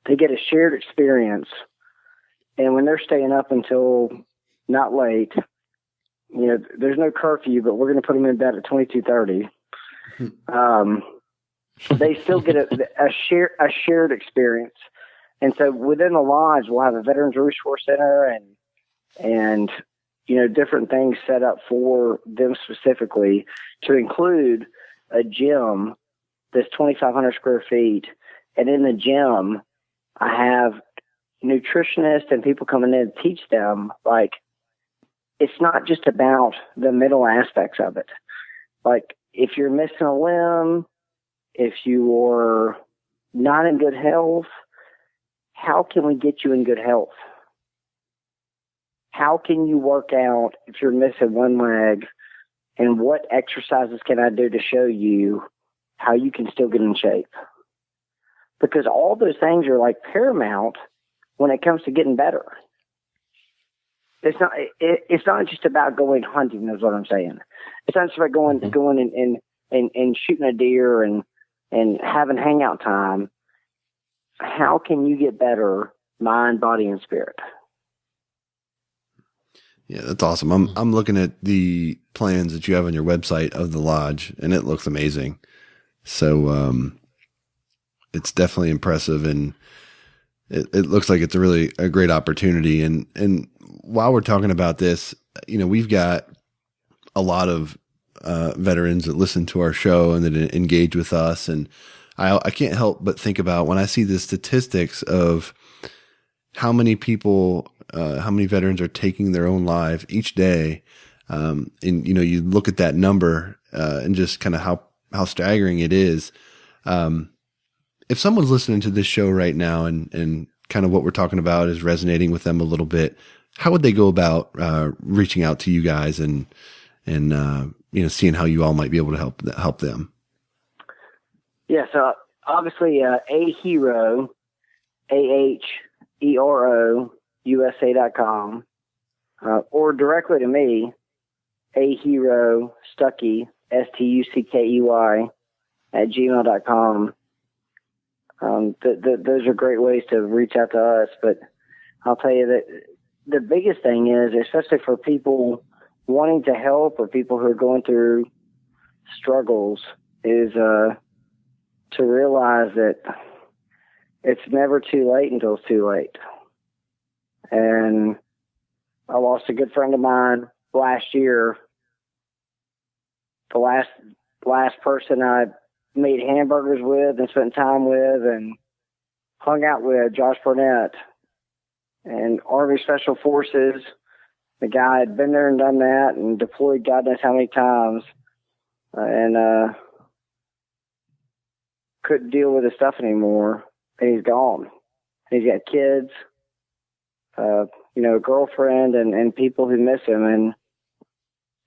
they get a shared experience. And when they're staying up until not late, there's no curfew, but we're going to put them in bed at 22:30. They still get a shared experience. And so within the lodge, we'll have a Veterans Resource Center and different things set up for them specifically, to include a gym that's 2,500 square feet. And in the gym, I have nutritionists and people coming in to teach them, like, it's not just about the mental aspects of it. Like, if you're missing a limb, if you're not in good health, how can we get you in good health? How can you work out if you're missing one leg? And what exercises can I do to show you how you can still get in shape? Because all those things are like paramount when it comes to getting better. It's not just about going hunting, is what I'm saying. It's not just about going and shooting a deer and having hangout time. How can you get better, mind, body, and spirit? Yeah, that's awesome. I'm looking at the plans that you have on your website of the lodge, and it looks amazing. So it's definitely impressive, and it looks like it's a great opportunity. And while we're talking about this, we've got a lot of veterans that listen to our show and that engage with us, and I can't help but think about when I see the statistics of how many people, how many veterans are taking their own life each day. And, you look at that number, and just kind of how staggering it is. If someone's listening to this show right now and kind of what we're talking about is resonating with them a little bit, how would they go about, reaching out to you guys and seeing how you all might be able to help them? Yeah. So obviously, Ahero, AHERO, USA.com, or directly to me, Ahero Stuckey, STUCKEY @gmail.com. Those are great ways to reach out to us. But I'll tell you that the biggest thing is, especially for people wanting to help or people who are going through struggles, is to realize that it's never too late until it's too late. And I lost a good friend of mine last year. The last person I made hamburgers with and spent time with and hung out with, Josh Burnett, and Army Special Forces. The guy had been there and done that and deployed God knows how many times, and couldn't deal with his stuff anymore. And he's gone. And he's got kids, a girlfriend, and people who miss him. And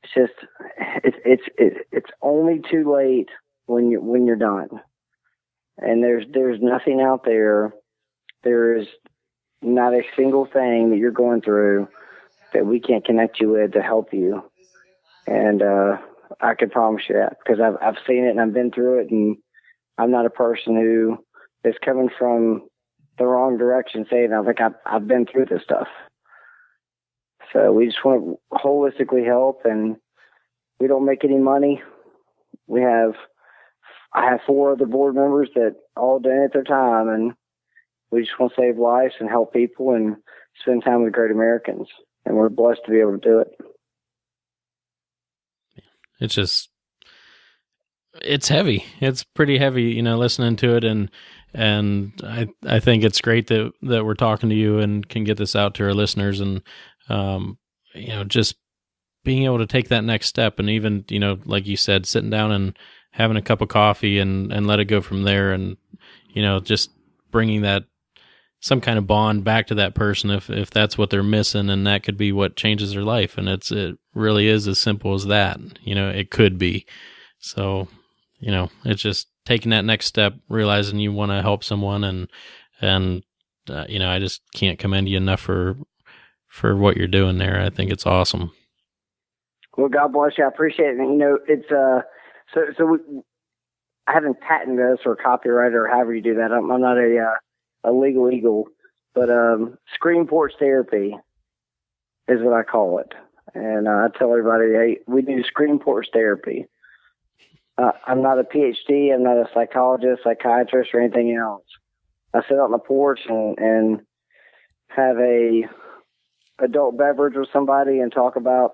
it's just, it's only too late when you're done. And there's nothing out there. There is not a single thing that you're going through that we can't connect you with to help you. And I can promise you that, because I've seen it and I've been through it, and I'm not a person who is coming from the wrong direction saying, I think I've been through this stuff. So we just want to holistically help, and we don't make any money. I have 4 other board members that all donate their time, and we just want to save lives and help people and spend time with great Americans. And we're blessed to be able to do it. It's heavy. It's pretty heavy, listening to it. And I think it's great that we're talking to you and can get this out to our listeners, and, just being able to take that next step, and even, like you said, sitting down and having a cup of coffee and let it go from there. And, just bringing that, some kind of bond back to that person if that's what they're missing, and that could be what changes their life. And it really is as simple as that. It could be. So, it's just taking that next step, realizing you want to help someone, and I just can't commend you enough for what you're doing there. I think it's awesome. Well, God bless you. I appreciate it. And, it's I haven't patented this or copyrighted or however you do that. I'm not a legal eagle, but screen porch therapy is what I call it. And I tell everybody, hey, we do screen porch therapy. I'm not a PhD. I'm not a psychologist, psychiatrist, or anything else. I sit out on the porch and have a adult beverage with somebody and talk about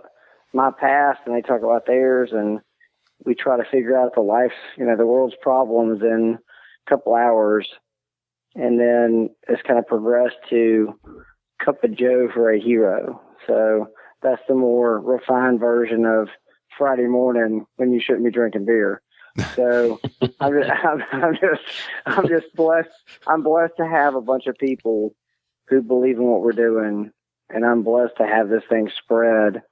my past, and they talk about theirs, and we try to figure out the world's problems in a couple hours. And then it's kind of progressed to Cup of Joe for a hero. So that's the more refined version of Friday morning when you shouldn't be drinking beer. So I'm just blessed. I'm blessed to have a bunch of people who believe in what we're doing, and I'm blessed to have this thing spread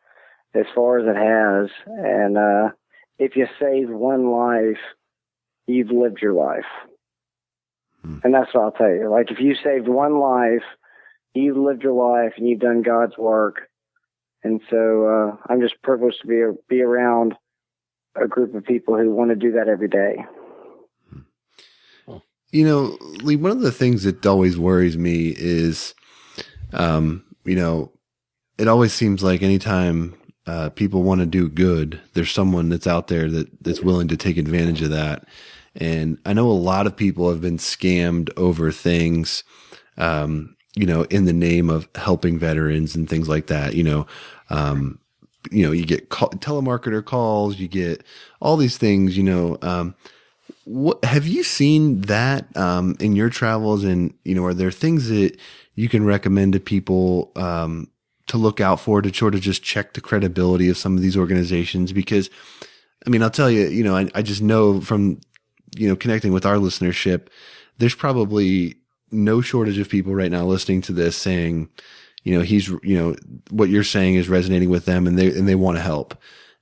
as far as it has. And if you save one life, you've lived your life. And that's what I'll tell you. Like, if you saved one life, you've lived your life and you've done God's work. And so I'm just privileged to be around a group of people who want to do that every day. You know, Lee, one of the things that always worries me is, you know, it always seems like anytime people want to do good, there's someone that's out there that's willing to take advantage of that. And I know a lot of people have been scammed over things, you know, in the name of helping veterans and things like that. You know, you get telemarketer calls, you get all these things, you know. What have you seen that in your travels? And, you know, are there things that you can recommend to people to look out for to sort of just check the credibility of some of these organizations? Because, I mean, I'll tell you, you know, I just know from, you know, connecting with our listenership, there's probably no shortage of people right now listening to this saying, you know, you know, what you're saying is resonating with them and they want to help.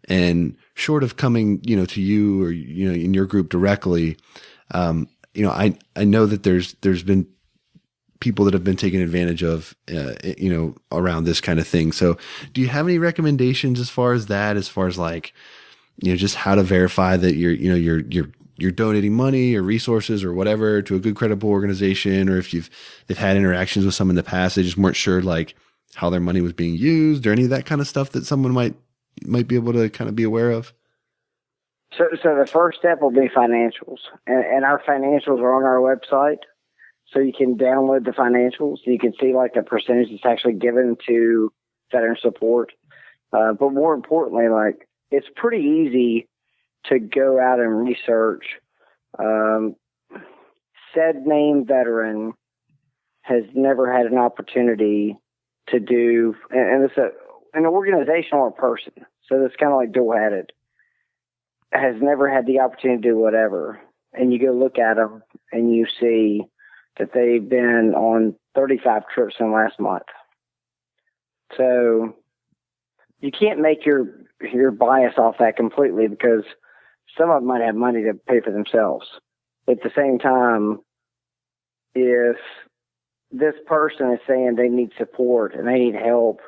And short of coming, you know, to you or, you know, in your group directly, you know, I know that there's been people that have been taken advantage of, you know, around this kind of thing. So do you have any recommendations as far as that, as far as like, you know, just how to verify that you're donating money or resources or whatever to a good, credible organization, or if they've had interactions with some in the past, they just weren't sure like how their money was being used or any of that kind of stuff that someone might be able to kind of be aware of? So the first step will be financials, and our financials are on our website. So you can download the financials. You can see like the percentage that's actually given to veteran support. But more importantly, like, it's pretty easy to go out and research. Said name veteran has never had an opportunity to do, and it's an organization or a person. So it's kind of like dual-headed. Has never had the opportunity to do whatever. And you go look at them and you see that they've been on 35 trips in the last month. So you can't make your bias off that completely, because some of them might have money to pay for themselves. At the same time, if this person is saying they need support and they need help,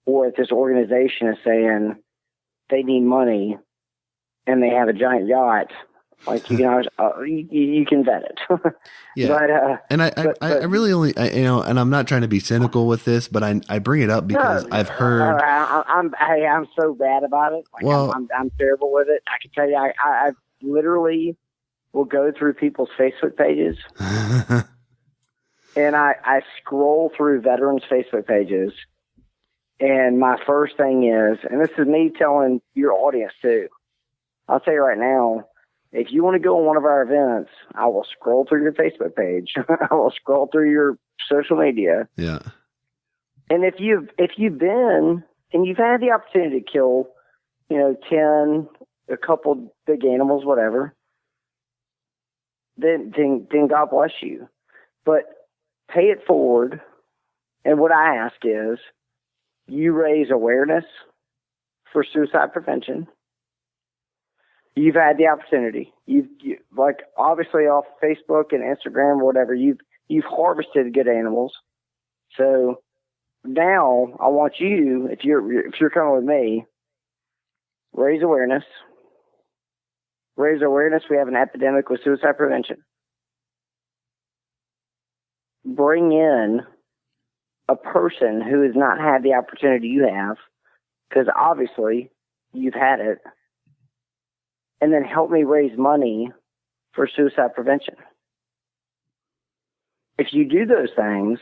or if this organization is saying they need money and they have a giant yacht, like, you know, you can vet it. Yeah. But, I really only, you know, and I'm not trying to be cynical with this, but I bring it up because I've heard. I'm so bad about it. Like, well, I'm terrible with it. I can tell you, I literally will go through people's Facebook pages and I scroll through veterans' Facebook pages. And my first thing is, and this is me telling your audience too, I'll tell you right now, if you want to go on one of our events, I will scroll through your Facebook page. I will scroll through your social media. Yeah. And if you've been and you've had the opportunity to kill, you know, 10, a couple big animals, whatever, then God bless you. But pay it forward. And what I ask is, you raise awareness for suicide prevention. You've had the opportunity. You like, obviously off Facebook and Instagram or whatever, you've harvested good animals. So now I want you, if you're coming with me, raise awareness. Raise awareness. We have an epidemic with suicide prevention. Bring in a person who has not had the opportunity you have, because obviously you've had it, and then help me raise money for suicide prevention. If you do those things,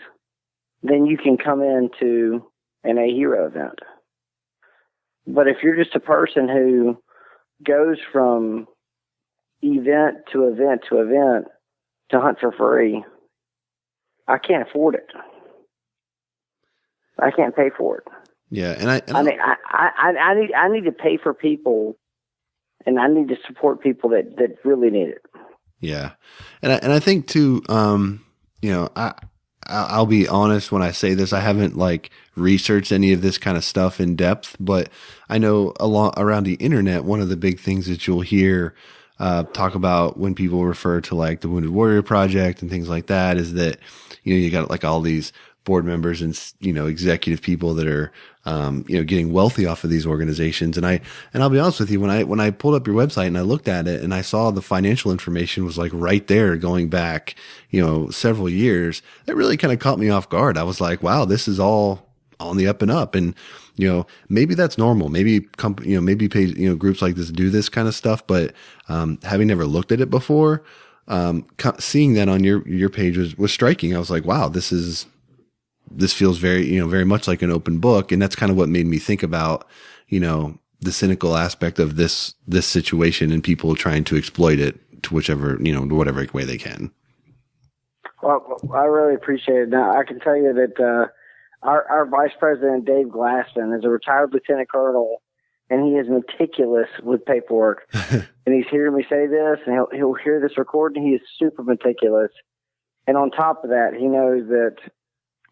then you can come into an Ahero event. But if you're just a person who goes from event to event to event to hunt for free, I can't afford it. I can't pay for it. Yeah, I need to pay for people, and I need to support people that really need it. Yeah, and I think too. You know, I'll be honest when I say this, I haven't like researched any of this kind of stuff in depth, but I know a lot around the internet, one of the big things that you'll hear talk about when people refer to like the Wounded Warrior Project and things like that is that, you got like all these board members and, executive people that are, getting wealthy off of these organizations. And I'll be honest with you, when I pulled up your website and I looked at it and I saw the financial information was like right there going back, several years, that really kind of caught me off guard. I was like, wow, this is all on the up and up. And, maybe that's normal. Maybe groups like this do this kind of stuff, but, having never looked at it before, seeing that on your page was striking. I was like, wow, this feels very, very much like an open book. And that's kind of what made me think about, the cynical aspect of this situation and people trying to exploit it to whatever way they can. Well, I really appreciate it. Now, I can tell you that our Vice President, Dave Glassman, is a retired lieutenant colonel, and he is meticulous with paperwork. And he's hearing me say this, and he'll hear this recording. He is super meticulous. And on top of that, he knows that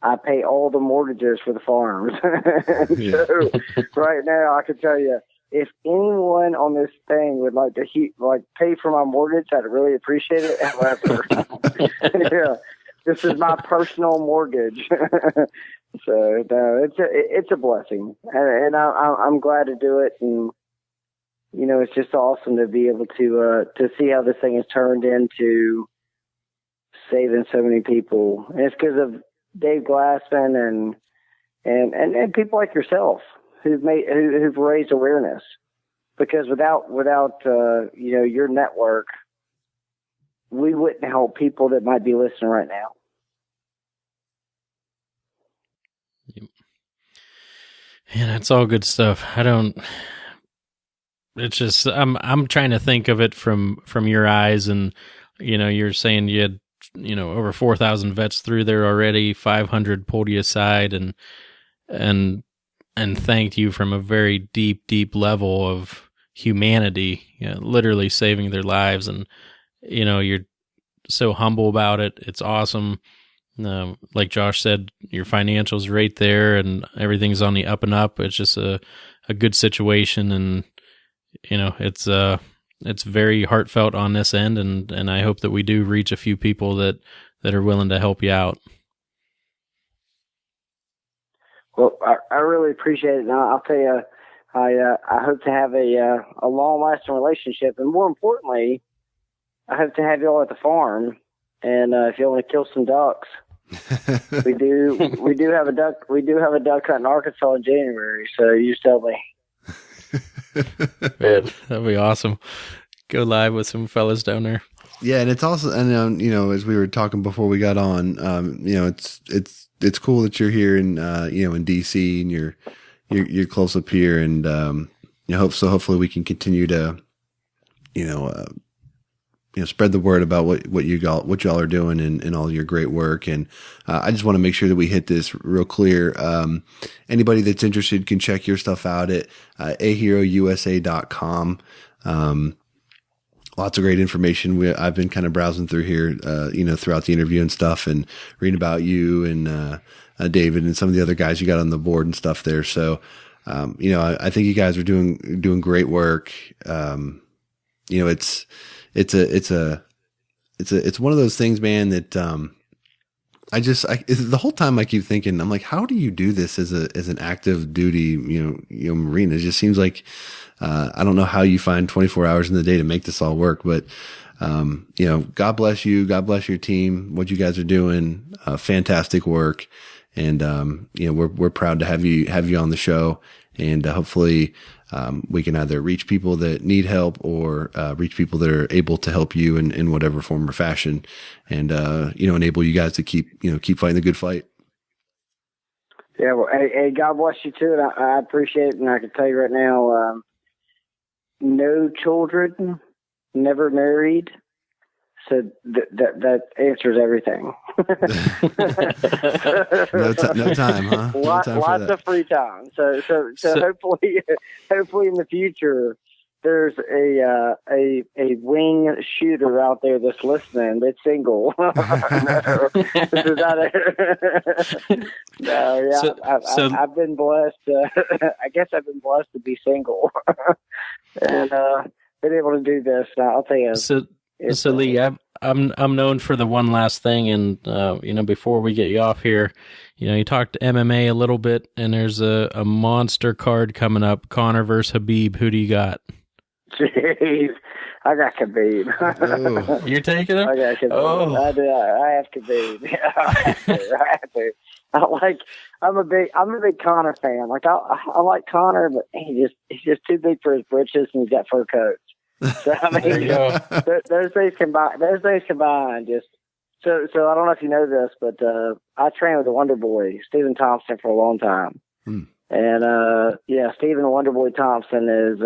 I pay all the mortgages for the farms. So right now, I can tell you, if anyone on this thing would like to pay for my mortgage, I'd really appreciate it. However, yeah, this is my personal mortgage. So no, it's a blessing, and I'm glad to do it. And it's just awesome to be able to see how this thing has turned into saving so many people. And it's because of Dave Glassman and people like yourself who've raised awareness. Because without your network, we wouldn't help people that might be listening right now. Yeah, that's all good stuff. It's just, I'm trying to think of it from your eyes, and, you're saying you had, over 4,000 vets through there already, 500 pulled you aside and thanked you from a very deep, deep level of humanity, literally saving their lives. And, you're so humble about it. It's awesome. Like Josh said, your financials right there and everything's on the up and up. It's just a good situation. And, it's very heartfelt on this end. And I hope that we do reach a few people that are willing to help you out. Well, I really appreciate it. And I'll tell you, I hope to have a long-lasting relationship, and more importantly, I hope to have you all at the farm. And if you want to kill some ducks, we do have a duck hunt in Arkansas in January. So you just tell me. Man, that'd be awesome. Go live with some fellas down there. Yeah, and it's also, and as we were talking before we got on, it's cool that you're here in in DC, and you're close up here, and hopefully we can continue to spread the word about what y'all are doing and all your great work. And I just want to make sure that we hit this real clear. Anybody that's interested can check your stuff out at aherousa.com. Lots of great information. I've been kind of browsing through here, throughout the interview and stuff, and reading about you and David and some of the other guys you got on the board and stuff there. So, I think you guys are doing great work. It's one of those things, man, that the whole time I keep thinking, I'm like, how do you do this as an active duty, Marine? It just seems like, I don't know how you find 24 hours in the day to make this all work, but, God bless you. God bless your team. What you guys are doing, fantastic work. And, we're proud to have you on the show, and hopefully, we can either reach people that need help or reach people that are able to help you in whatever form or fashion, and enable you guys to keep fighting the good fight. Yeah, well, hey, God bless you too, and I appreciate it. And I can tell you right now, no children, never married. So that answers everything. No time, huh? Lots of free time. So hopefully in the future, there's a wing shooter out there that's listening. That's single. No, this is not no, yeah. I've been blessed. I guess I've been blessed to be single and been able to do this. I'll tell you. So Lee, I'm known for the one last thing, and before we get you off here, you talked MMA a little bit, and there's a monster card coming up, Conor versus Hpowp. Who do you got? Jeez, I got Hpowp. You're taking him? I got Hpowp. Oh. I do. I have Hpowp. I have to. I'm a big Conor fan. Like I like Conor, but he's just too big for his britches, and he's got fur coats. So I mean, those days combined, just so I don't know if you know this, but I trained with the Wonder Boy, Stephen Thompson, for a long time, and Stephen Wonder Boy Thompson is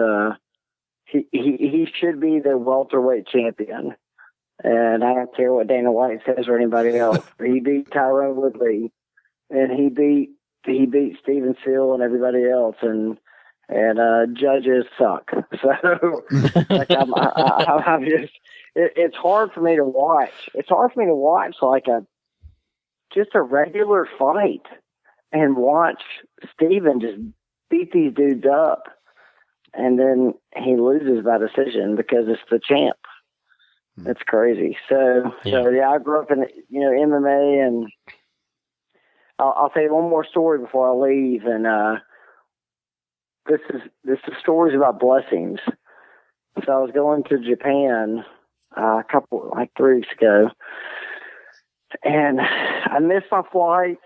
he should be the welterweight champion, and I don't care what Dana White says or anybody else. He beat Tyrone Woodley, and he beat Steven Seal and everybody else, and judges suck. So like I'm just, it's hard for me to watch. It's hard for me to watch like just a regular fight and watch Steven just beat these dudes up, and then he loses by decision because it's the champ. It's crazy. So I grew up in MMA, and I'll tell you one more story before I leave, and This is stories about blessings. So I was going to Japan a couple, 3 weeks ago, and I missed my flight,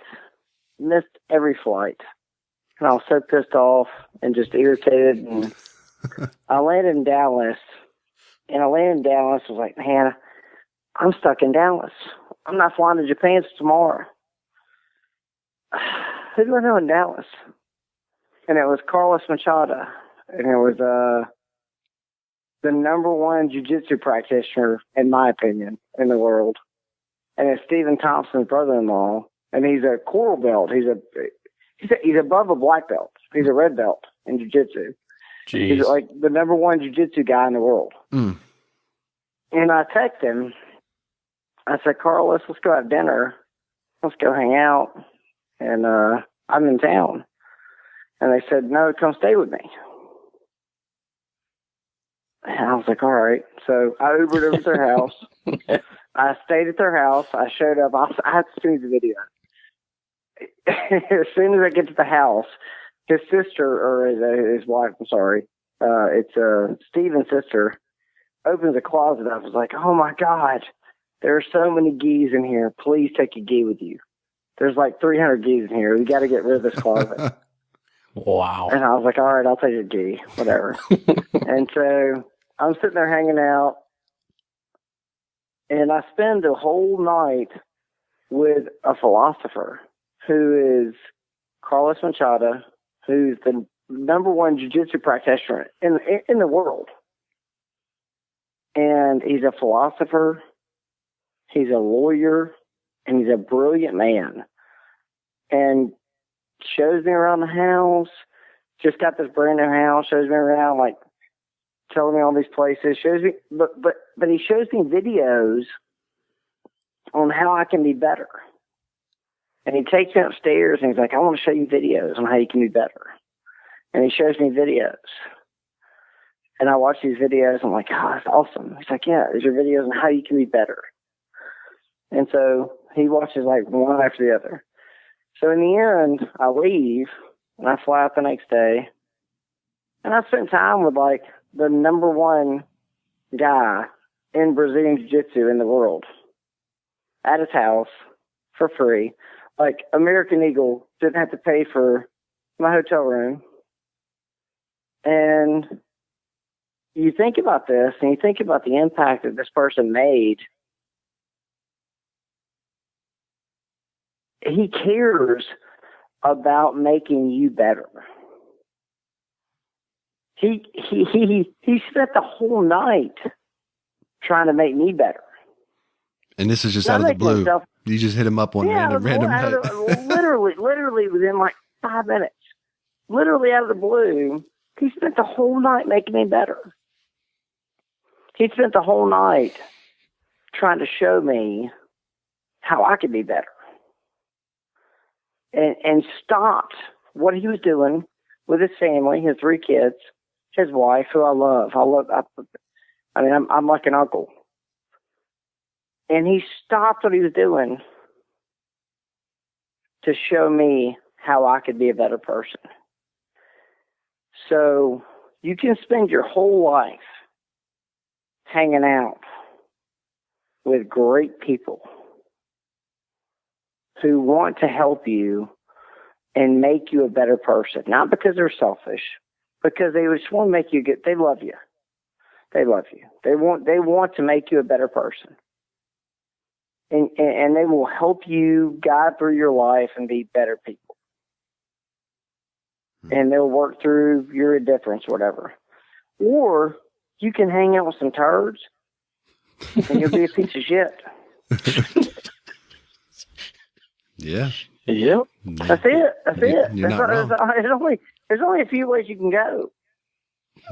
missed every flight, and I was so pissed off and just irritated. And I landed in Dallas, I was like, man, I'm stuck in Dallas. I'm not flying to Japan tomorrow. Who do I know in Dallas? And it was Carlos Machado, and it was the #1 jiu-jitsu practitioner, in my opinion, in the world. And it's Stephen Thompson's brother-in-law, and he's a coral belt. He's above a black belt. He's a red belt in jiu-jitsu. Jeez. He's like the #1 jiu-jitsu guy in the world. And I texted him. I said, Carlos, let's go have dinner. Let's go hang out. And I'm in town. And they said, no, come stay with me. And I was like, all right. So I Ubered over to their house. I stayed at their house. I showed up. I had to see the video. As soon as I get to the house, his sister, or his wife, I'm sorry, it's Steven's sister, opens a closet. I was like, oh my God, there are so many geese in here. Please take a gi with you. There's 300 geese in here. We got to get rid of this closet. Wow. And I was like, all right, I'll take a gi, whatever. And so I'm sitting there hanging out, and I spend the whole night with a philosopher who is Carlos Machado, who's the #1 jiu-jitsu practitioner in the world. And he's a philosopher, he's a lawyer, and he's a brilliant man. And shows me around the house. Just got this brand new house. Shows me around, telling me all these places. Shows me, but he shows me videos on how I can be better. And he takes me upstairs and he's like, I want to show you videos on how you can be better. And he shows me videos. And I watch these videos. I'm like, oh, that's awesome. He's like, yeah, these are videos on how you can be better. And so he watches one after the other. So in the end, I leave and I fly out the next day. And I spent time with the #1 guy in Brazilian Jiu-Jitsu in the world at his house for free. American Eagle didn't have to pay for my hotel room. And you think about this and you think about the impact that this person made. He cares about making you better. He spent the whole night trying to make me better. And this is just out of the blue. You just hit him up one random night. literally within 5 minutes. Literally out of the blue, he spent the whole night making me better. he spent the whole night trying to show me how I could be better. And stopped what he was doing with his family, his 3 kids, his wife, who I love. I'm like an uncle. And he stopped what he was doing to show me how I could be a better person. So you can spend your whole life hanging out with great people who want to help you and make you a better person. Not because they're selfish, because they just want to make you they love you. They love you. They want to make you a better person. And they will help you guide through your life and be better people. And they'll work through your indifference, whatever. Or you can hang out with some turds and you'll be a piece of shit. Yeah. Yep. That's it. Wrong. There's only a few ways you can go.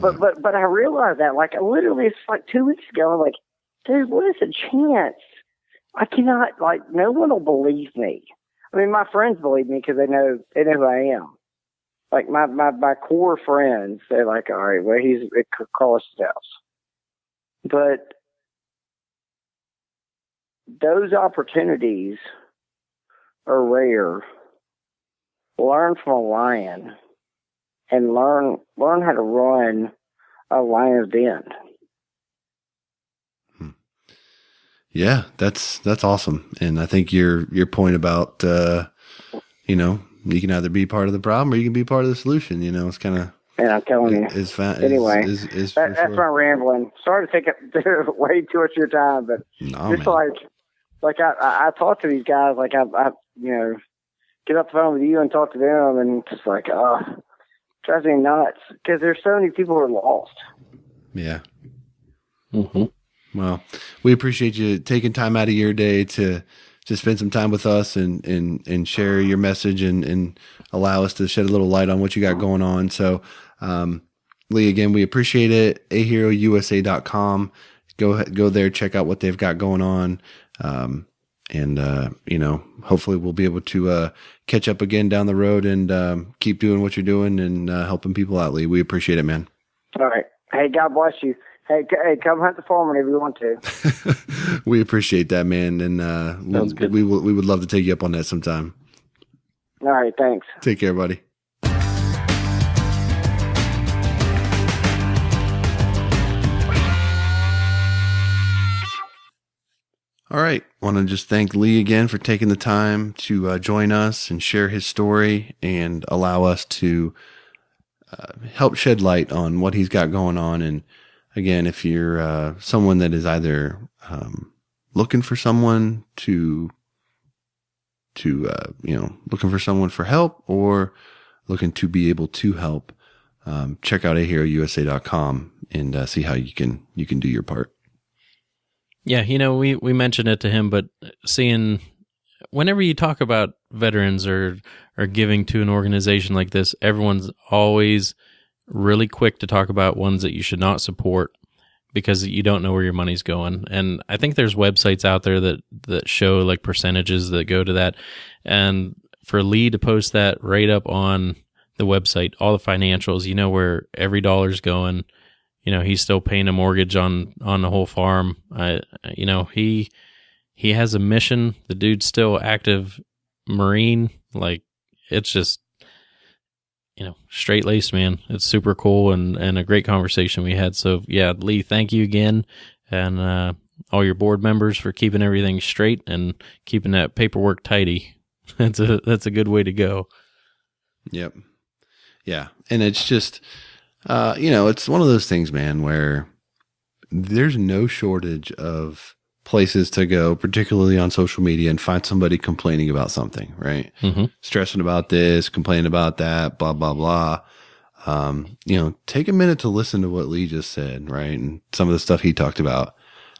But I realized that, like, literally, it's like 2 weeks ago. I'm like, dude, what is the chance? I cannot, like, no one will believe me. I mean, my friends believe me because they know who I am. Like, my core friends, they're like, all right, well, he's at Carlos's house. But those opportunities are rare. Learn from a lion and learn how to run a lion's den. Yeah, that's awesome. And I think your point about, you can either be part of the problem or you can be part of the solution. It's kind of, and I'm telling you. Anyway, that's my rambling. Sorry to take up way too much of your time, but just man. like I talk to these guys, like I get off the phone with you and talk to them, and just like, it drives me nuts because there's so many people who are lost. Yeah. Mm-hmm. Well, we appreciate you taking time out of your day to spend some time with us and share your message and allow us to shed a little light on what you got going on. So, Lee, again, we appreciate it. AheroUSA.com. Go there, check out what they've got going on. Hopefully we'll be able to catch up again down the road and keep doing what you're doing and helping people out, Lee. We appreciate it, man. All right. Hey, God bless you. Hey, come hunt the farm whenever you want to. We appreciate that, man, and Sounds good. We would love to take you up on that sometime. All right, thanks. Take care, buddy. All right. Want to just thank Lee again for taking the time to join us and share his story and allow us to help shed light on what he's got going on. And again, if you're someone that is either looking for someone looking for someone for help or looking to be able to help, check out AheroUSA.com and see how you can do your part. Yeah, we mentioned it to him, but seeing whenever you talk about veterans or giving to an organization like this, everyone's always really quick to talk about ones that you should not support because you don't know where your money's going. And I think there's websites out there that show like percentages that go to that. And for Lee to post that right up on the website, all the financials, where every dollar's going. He's still paying a mortgage on the whole farm. He has a mission. The dude's still active Marine. Like, it's just, straight laced, man. It's super cool and a great conversation we had. So yeah, Lee, thank you again. And, all your board members for keeping everything straight and keeping that paperwork tidy. That's a good way to go. Yep. Yeah. And it's just, it's one of those things, man, where there's no shortage of places to go, particularly on social media, and find somebody complaining about something, right? Mm-hmm. Stressing about this, complaining about that, blah, blah, blah. Take a minute to listen to what Lee just said, right? And some of the stuff he talked about.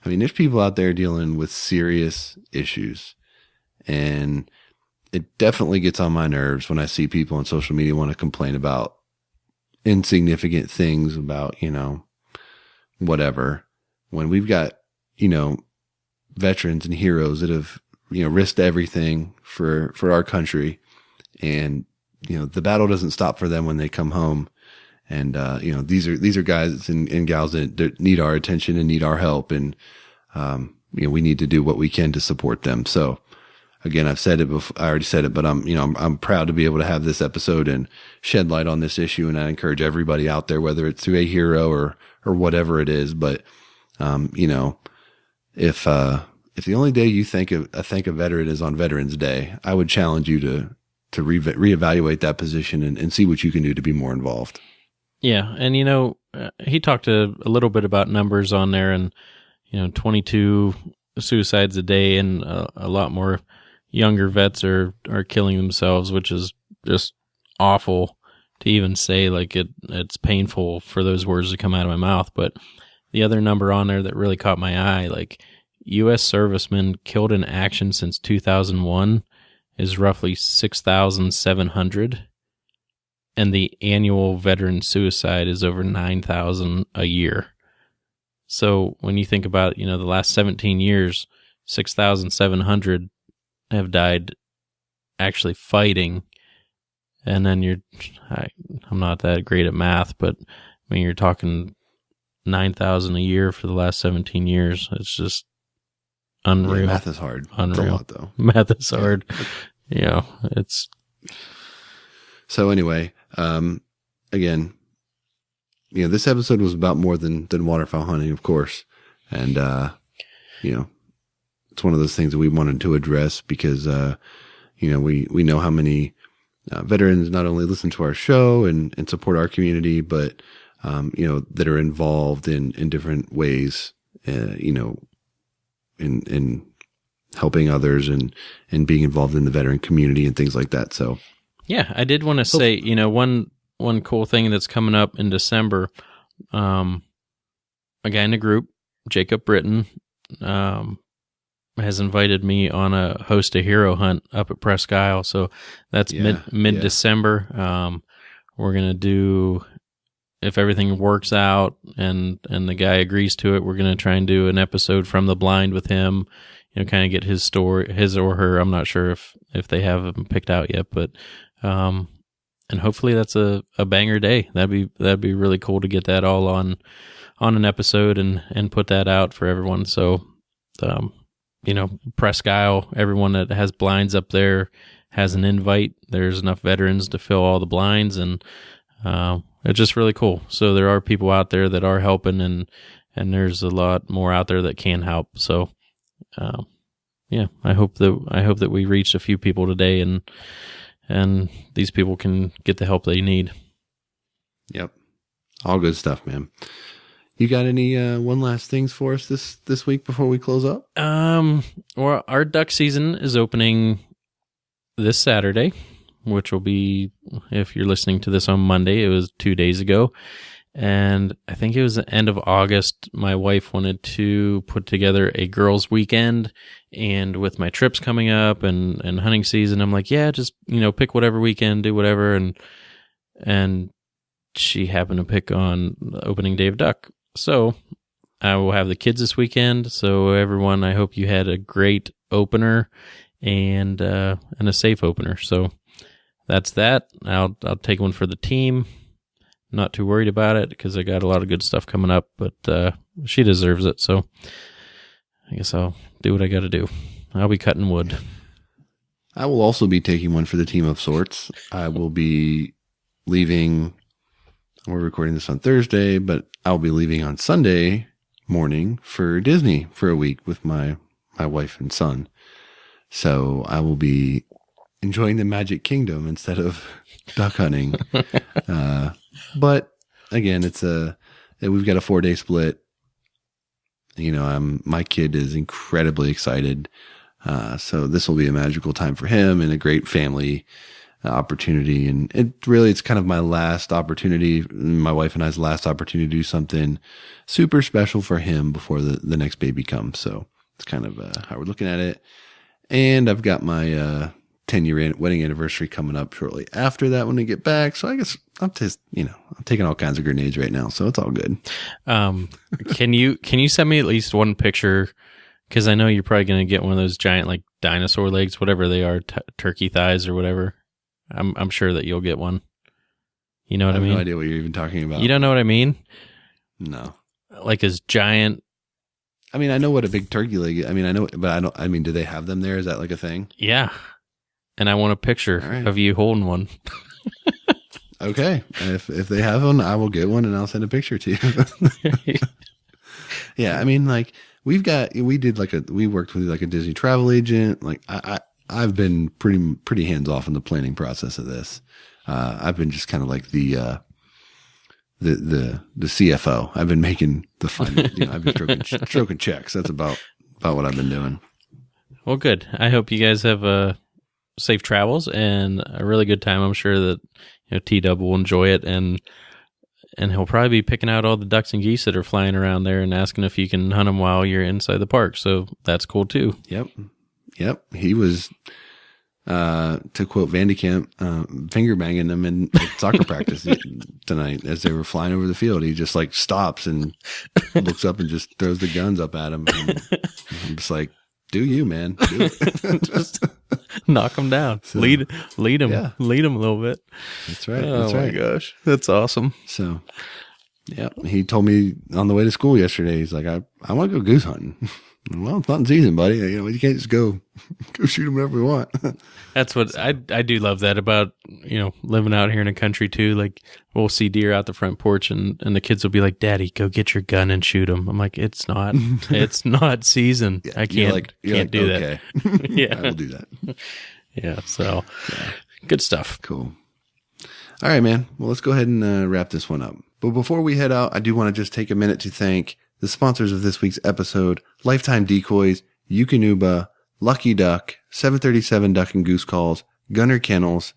I mean, there's people out there dealing with serious issues, and it definitely gets on my nerves when I see people on social media want to complain about insignificant things about, whatever. when we've got, veterans and heroes that have, risked everything for our country, and, the battle doesn't stop for them when they come home. And, these are guys and gals that need our attention and need our help. And, we need to do what we can to support them. So again, I've said it before, I already said it, but I'm proud to be able to have this episode and shed light on this issue. And I encourage everybody out there, whether it's through a hero or whatever it is. But, if the only day you thank a veteran is on Veterans Day, I would challenge you to reevaluate that position and see what you can do to be more involved. Yeah. And, he talked a little bit about numbers on there, and, 22 suicides a day, and a lot more younger vets are killing themselves, which is just awful to even say. Like, it's painful for those words to come out of my mouth. But the other number on there that really caught my eye, like, U.S. servicemen killed in action since 2001 is roughly 6,700. And the annual veteran suicide is over 9,000 a year. So when you think about, the last 17 years, 6,700 have died actually fighting. And then I'm not that great at math, but I mean, you're talking 9,000 a year for the last 17 years. It's just unreal. Yeah, math is hard. Unreal. It's a lot, though. Math is hard. It's. So anyway, again, this episode was about more than waterfowl hunting, of course. And, it's one of those things that we wanted to address because, we know how many veterans not only listen to our show and support our community, but, that are involved in different ways, in helping others and being involved in the veteran community and things like that. So, yeah, I did want to say, one cool thing that's coming up in December, a guy in the group, Jacob Britton, has invited me on a host a hero hunt up at Presque Isle. So that's mid-December. We're going to do, if everything works out and the guy agrees to it, we're going to try and do an episode from the blind with him, kind of get his story, his or her. I'm not sure if they have him picked out yet, but, and hopefully that's a banger day. That'd be really cool to get that all on an episode and put that out for everyone. So, Presque Isle, everyone that has blinds up there has an invite. There's enough veterans to fill all the blinds, and it's just really cool. So there are people out there that are helping, and there's a lot more out there that can help. So, I hope that we reached a few people today, and these people can get the help they need. Yep. All good stuff, man. You got any one last things for us this week before we close up? Well, our duck season is opening this Saturday, which will be, if you're listening to this on Monday, it was 2 days ago. And I think it was the end of August. My wife wanted to put together a girls' weekend, and with my trips coming up and hunting season, I'm like, yeah, just, pick whatever weekend, do whatever. And she happened to pick on the opening day of duck. So I will have the kids this weekend. So everyone, I hope you had a great opener and a safe opener. So that's that. I'll take one for the team. Not too worried about it because I got a lot of good stuff coming up, but she deserves it. So I guess I'll do what I got to do. I'll be cutting wood. I will also be taking one for the team of sorts. I will be leaving. We're recording this on Thursday, but I'll be leaving on Sunday morning for Disney for a week with my wife and son. So I will be enjoying the Magic Kingdom instead of duck hunting. But again, we've got a 4-day split. My kid is incredibly excited. So this will be a magical time for him and a great family opportunity. And it's kind of my last opportunity, my wife and I's last opportunity to do something super special for him before the next baby comes. So it's kind of how we're looking at it. And I've got my 10-year wedding anniversary coming up shortly after that when we get back. So I guess I'm just, I'm taking all kinds of grenades right now. So it's all good. Can you send me at least one picture? Because I know you're probably going to get one of those giant like dinosaur legs, whatever they are, turkey thighs or whatever. I'm sure that you'll get one. You know what I mean? I have no idea what you're even talking about. You don't know what I mean? No. Like his giant. I mean, I know what a big turkey leg is. I mean, I know, but I don't. I mean, do they have them there? Is that like a thing? Yeah. And I want a picture of you holding one. Okay. If they have one, I will get one and I'll send a picture to you. Yeah. I mean, like we worked with like a Disney travel agent. Like I've been pretty hands off in the planning process of this. I've been just kind of like the CFO. I've been making the fun. I've been stroking checks. That's about what I've been doing. Well, good. I hope you guys have safe travels and a really good time. I'm sure that T-Dub will enjoy it, and he'll probably be picking out all the ducks and geese that are flying around there and asking if you can hunt them while you're inside the park. So that's cool too. Yep. He was, to quote Vandekamp, finger banging them in soccer practice tonight as they were flying over the field. He just like stops and looks up and just throws the guns up at him. And I'm just like, do you, man? Do it. Just knock them down. So, lead them. Yeah. Lead them a little bit. That's right. Oh my gosh, that's awesome. So, yeah, he told me on the way to school yesterday. He's like, I want to go goose hunting. Well, it's not in season, buddy. You can't just go shoot them whenever we want. That's what I do love that about, living out here in the country too. Like we'll see deer out the front porch and the kids will be like, Daddy, go get your gun and shoot them. I'm like, it's not season. Yeah, I can't do that. Yeah. I will do that. Yeah. So good stuff. Cool. All right, man. Well, let's go ahead and wrap this one up. But before we head out, I do want to just take a minute to thank the sponsors of this week's episode: Lifetime Decoys, Yukonuba, Lucky Duck, 737 Duck and Goose Calls, Gunner Kennels,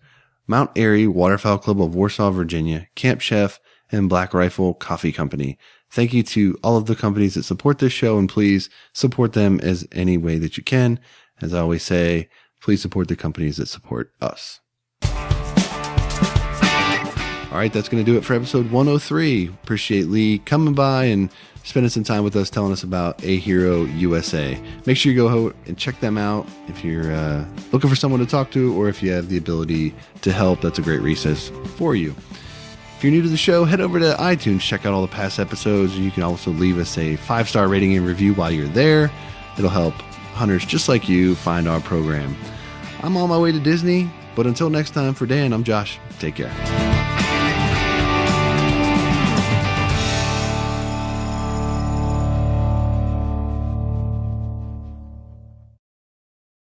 Mount Airy Waterfowl Club of Warsaw, Virginia, Camp Chef, and Black Rifle Coffee Company. Thank you to all of the companies that support this show, and please support them as any way that you can. As I always say, please support the companies that support us. All right, that's going to do it for episode 103. Appreciate Lee coming by and spending some time with us, telling us about Ahero Usa. Make sure you go and check them out if you're looking for someone to talk to, or if you have the ability to help. That's a great resource for you. If you're new to the show, head over to iTunes, check out all the past episodes. You can also leave us a 5-star rating and review while you're there. It'll help hunters just like you find our program. I'm on my way to Disney, but until next time, for Dan, I'm Josh. Take care.